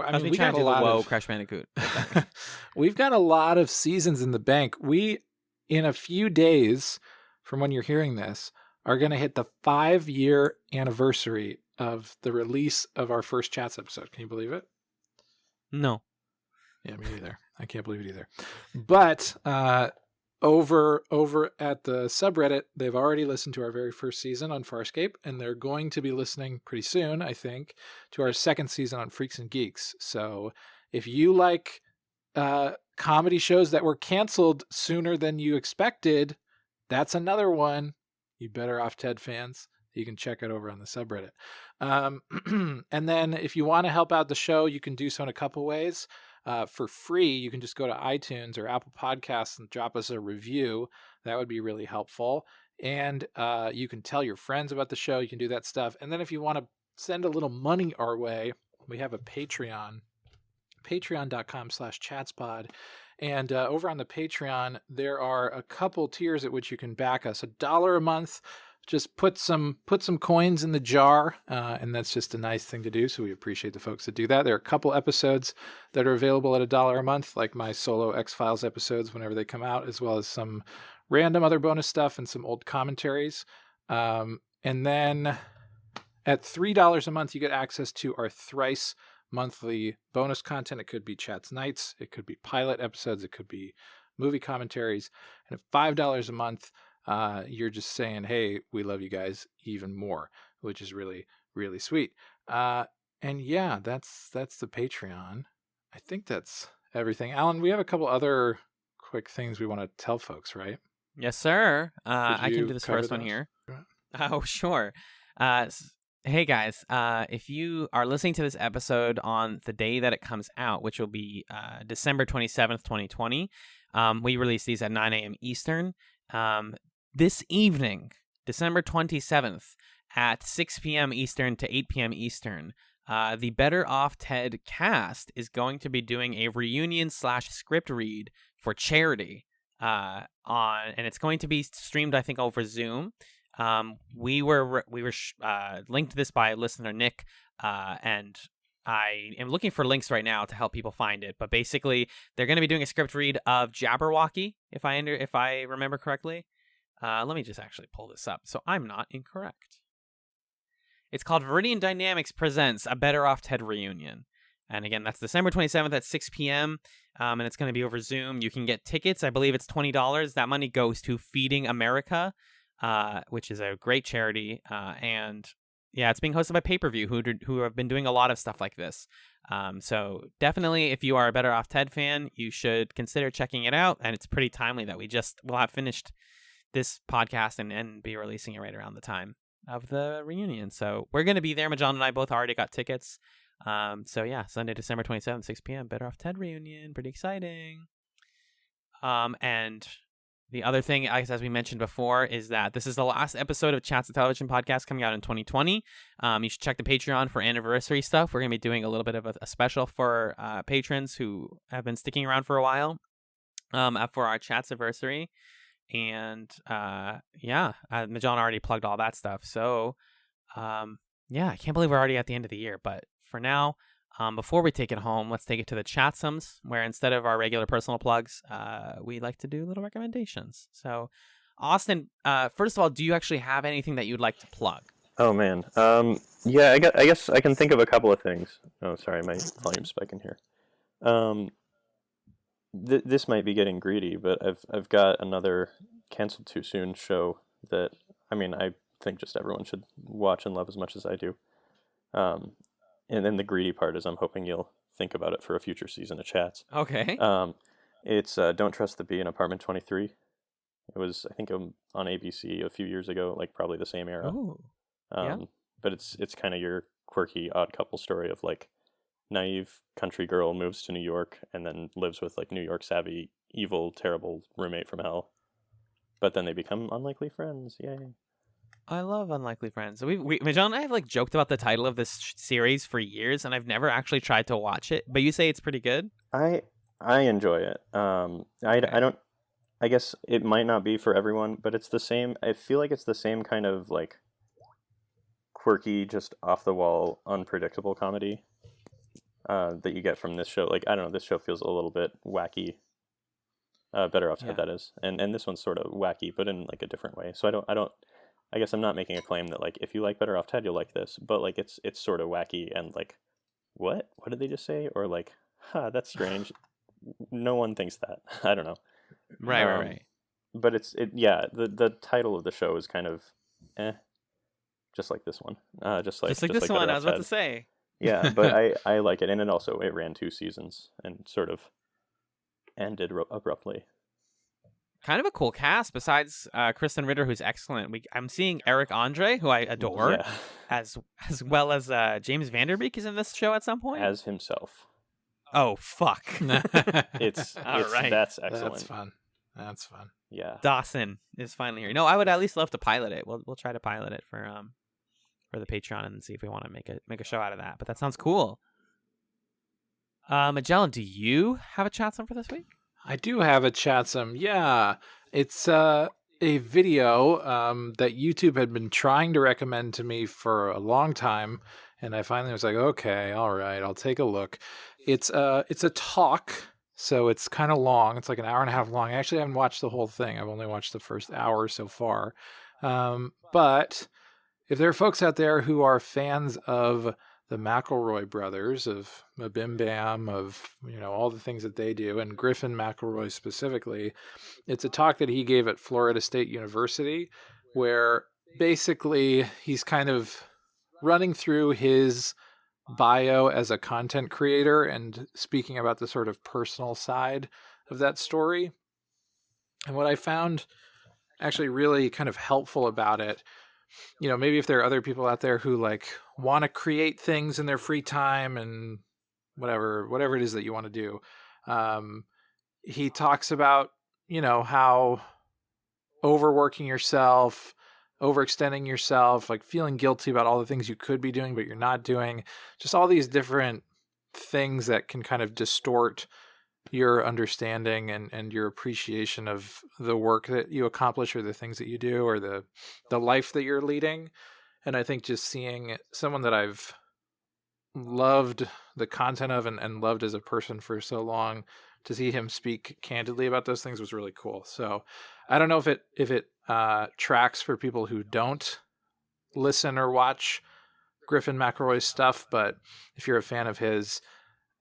I mean, we got a to lot the of Crash Bandicoot. we've got a lot of seasons in the bank. We, in a few days from when you're hearing this, are going to hit the 5-year anniversary of the release of our first Chats episode. Can you believe it? No. Yeah, me neither. I can't believe it either. But over at the subreddit, they've already listened to our very first season on Farscape, and they're going to be listening pretty soon, I think, to our second season on Freaks and Geeks. So if you like comedy shows that were canceled sooner than you expected, that's another one. You Better Off Ted fans. You can check it over on the subreddit. And then if you want to help out the show, you can do so in a couple ways. For free, you can just go to iTunes or Apple Podcasts and drop us a review. That would be really helpful. And you can tell your friends about the show. You can do that stuff. And then if you want to send a little money our way, we have a Patreon, patreon.com/chatspod. And over on the Patreon, there are a couple tiers at which you can back us. $1 a month. Just put some coins in the jar, and that's just a nice thing to do. So we appreciate the folks that do that. There are a couple episodes that are available at $1 a month, like my solo X-Files episodes whenever they come out, as well as some random other bonus stuff and some old commentaries. And then at $3 a month, you get access to our thrice monthly bonus content. It could be Chats Nights, it could be pilot episodes, it could be movie commentaries. And at $5 a month, you're just saying, hey, we love you guys even more, which is really, really sweet. And yeah, that's the Patreon. I think that's everything. Alan, we have a couple other quick things we want to tell folks, right? Yes, sir. Did I can you do this cover first one those? here. Go ahead. Oh, sure. Hey guys, if you are listening to this episode on the day that it comes out, which will be December 27th, 2020, we release these at 9 a.m. Eastern. This evening, December 27th at 6 p.m. Eastern to 8 p.m. Eastern, the Better Off Ted cast is going to be doing a reunion/script read for charity and it's going to be streamed, I think, over Zoom. We were linked to this by listener Nick, and I am looking for links right now to help people find it. But basically, they're going to be doing a script read of Jabberwocky, if I remember correctly. Let me just actually pull this up so I'm not incorrect. It's called Viridian Dynamics Presents A Better Off Ted Reunion. And again, that's December 27th at 6 p.m. And it's going to be over Zoom. You can get tickets. I believe it's $20. That money goes to Feeding America, which is a great charity. And yeah, it's being hosted by Pay-Per-View, who have been doing a lot of stuff like this. So definitely, if you are a Better Off Ted fan, you should consider checking it out. And it's pretty timely that we'll have finished this podcast and be releasing it right around the time of the reunion. So we're going to be there. Majan and I both already got tickets. So yeah, Sunday, December 27th, 6 p.m. Better Off Ted reunion. Pretty exciting. And the other thing, as we mentioned before, is that this is the last episode of Chats, the television podcast, coming out in 2020. You should check the Patreon for anniversary stuff. We're going to be doing a little bit of a special for patrons who have been sticking around for a while for our Chats anniversary. And Majan already plugged all that stuff. So I can't believe we're already at the end of the year. But for now, before we take it home, let's take it to the Chatsums, where instead of our regular personal plugs, we like to do little recommendations. So, Austin, first of all, do you actually have anything that you'd like to plug? Oh man, yeah, I guess I can think of a couple of things. Oh, sorry, my volume's spiking here. This might be getting greedy, but I've got another canceled too soon show that I think just everyone should watch and love as much as I do. And then the greedy part is I'm hoping you'll think about it for a future season of Chats. Okay. It's Don't Trust the Bee in Apartment 23. It was, I think, on ABC a few years ago, like probably the same era. Ooh. Yeah. But it's kind of your quirky odd couple story of like naive country girl moves to New York and then lives with like New York savvy, evil, terrible roommate from hell. But then they become unlikely friends. Yay. I love Unlikely Friends. John and I have like joked about the title of this series for years, and I've never actually tried to watch it. But you say it's pretty good. I enjoy it. I don't. I guess it might not be for everyone, but it's the same. I feel like it's the same kind of like quirky, just off the wall, unpredictable comedy that you get from this show. Like I don't know, this show feels a little bit wacky. Better Off Ted, that is, and this one's sort of wacky, but in like a different way. So I don't. I guess I'm not making a claim that like if you like Better Off Ted, you'll like this, but like it's sort of wacky and like, what did they just say? Or like, that's strange. No one thinks that. I don't know. Right. But the title of the show is kind of just like this one. Just like this one. Better I Off was about Ted. to say. Yeah, but I like it, and it ran 2 seasons and sort of ended abruptly. Kind of a cool cast besides Kristen Ritter, who's excellent. I'm seeing Eric Andre, who I adore, as well as James Vanderbeek is in this show at some point. As himself. Oh, fuck. It's right. That's excellent. That's fun. Yeah. Dawson is finally here. No, I would at least love to pilot it. We'll try to pilot it for the Patreon and see if we want to make a show out of that. But that sounds cool. Magellan, do you have a chat for this week? I do have a chatsome. Yeah, it's a video that YouTube had been trying to recommend to me for a long time, and I finally was like, okay, all right, I'll take a look. It's a talk, so it's kind of long. It's like an hour and a half long. I actually haven't watched the whole thing. I've only watched the first hour so far. But if there are folks out there who are fans of the McElroy brothers, of Bim Bam, of all the things that they do, and Griffin McElroy specifically, it's a talk that he gave at Florida State University, where basically he's kind of running through his bio as a content creator and speaking about the sort of personal side of that story. And what I found actually really kind of helpful about it, maybe if there are other people out there who like want to create things in their free time and whatever it is that you want to do. He talks about, how overworking yourself, overextending yourself, like feeling guilty about all the things you could be doing, but you're not doing, just all these different things that can kind of distort your understanding and your appreciation of the work that you accomplish or the things that you do or the life that you're leading. And I think just seeing someone that I've loved the content of and loved as a person for so long, to see him speak candidly about those things was really cool. So I don't know if it tracks for people who don't listen or watch Griffin McElroy's stuff, but if you're a fan of his,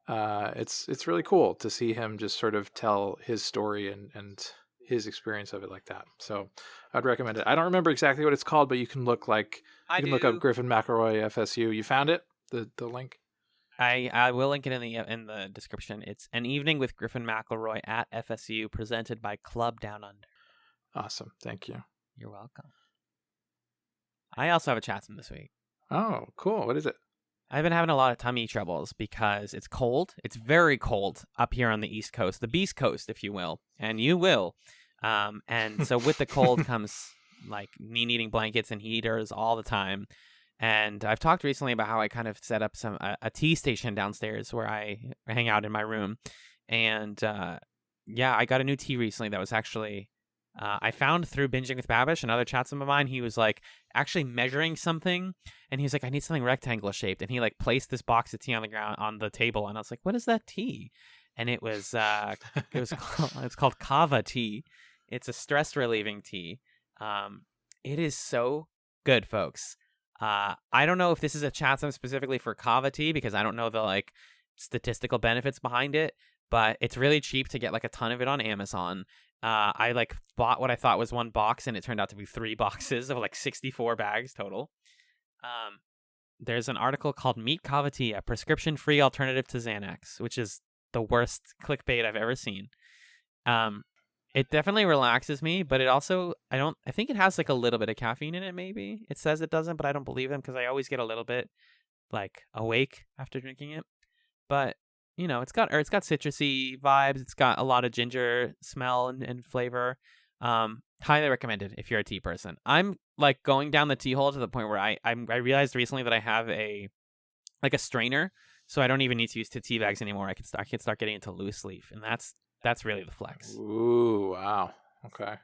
it's really cool to see him just sort of tell his story and his experience of it like that. So I'd recommend it. I don't remember exactly what it's called, but you can look up Griffin McElroy FSU. You found it? The link? I will link it in the description. It's An Evening with Griffin McElroy at FSU, presented by Club Down Under. Awesome. Thank you. You're welcome. I also have a chatsome this week. Oh, cool. What is it? I've been having a lot of tummy troubles because it's cold. It's very cold up here on the East Coast, the Beast Coast, if you will, and you will. And so with the cold comes like me needing blankets and heaters all the time. And I've talked recently about how I kind of set up a tea station downstairs where I hang out in my room. And I got a new tea recently that was actually I found through Binging with Babish, another chatsome of mine. He was like actually measuring something, and he was like, I need something rectangle shaped. And he like placed this box of tea on the ground on the table, and I was like, what is that tea? And it was it's called kava tea. It's a stress relieving tea. It is so good, folks. I don't know if this is a chatsome specifically for kava tea because I don't know the like statistical benefits behind it, but it's really cheap to get like a ton of it on Amazon. I like bought what I thought was one box and it turned out to be 3 boxes of like 64 bags total. there's an article called Meet Kava Tea, a prescription-free alternative to Xanax, which is the worst clickbait I've ever seen. It definitely relaxes me, but it also, I think it has like a little bit of caffeine in it, maybe. It says it doesn't, but I don't believe them because I always get a little bit like awake after drinking it. But, you know, it's got citrusy vibes. It's got a lot of ginger smell and flavor. Highly recommended if you're a tea person. I'm like going down the tea hole to the point where I realized recently that I have a strainer, so I don't even need to use tea bags anymore. I can start getting into loose leaf, and that's really the flex. Ooh, wow. Okay.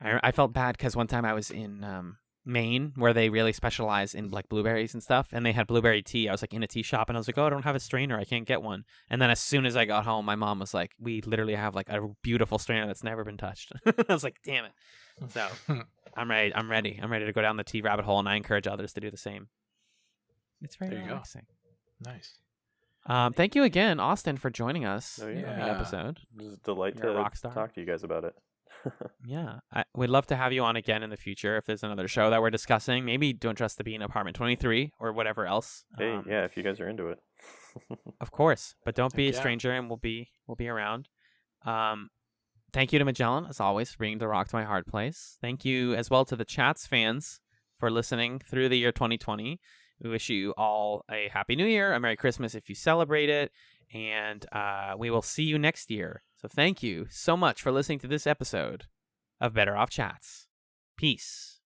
I felt bad because one time I was in Maine, where they really specialize in like blueberries and stuff, and they had blueberry tea. I was like in a tea shop, and I was like, oh, I don't have a strainer, I can't get one. And then as soon as I got home, my mom was like, we literally have like a beautiful strainer that's never been touched. I was like, damn it. So I'm ready to go down the tea rabbit hole, and I encourage others to do the same. It's very relaxing. Nice. Thank you again, Austin, for joining us Oh, on yeah. the episode. It was a delight You're a to rock star. talk to you guys about it. Yeah, we'd love to have you on again in the future if there's another show that we're discussing. Maybe Don't Trust the Bee in Apartment 23 or whatever else. Hey, yeah, if you guys are into it. Of course, but don't be a Yeah. stranger, and we'll be around. Thank you to Magellan, as always, for bringing the rock to my hard place. Thank you as well to the Chats fans for listening through the year 2020. We wish you all a Happy New Year, a Merry Christmas if you celebrate it, and we will see you next year. So thank you so much for listening to this episode of Better Off Chats. Peace.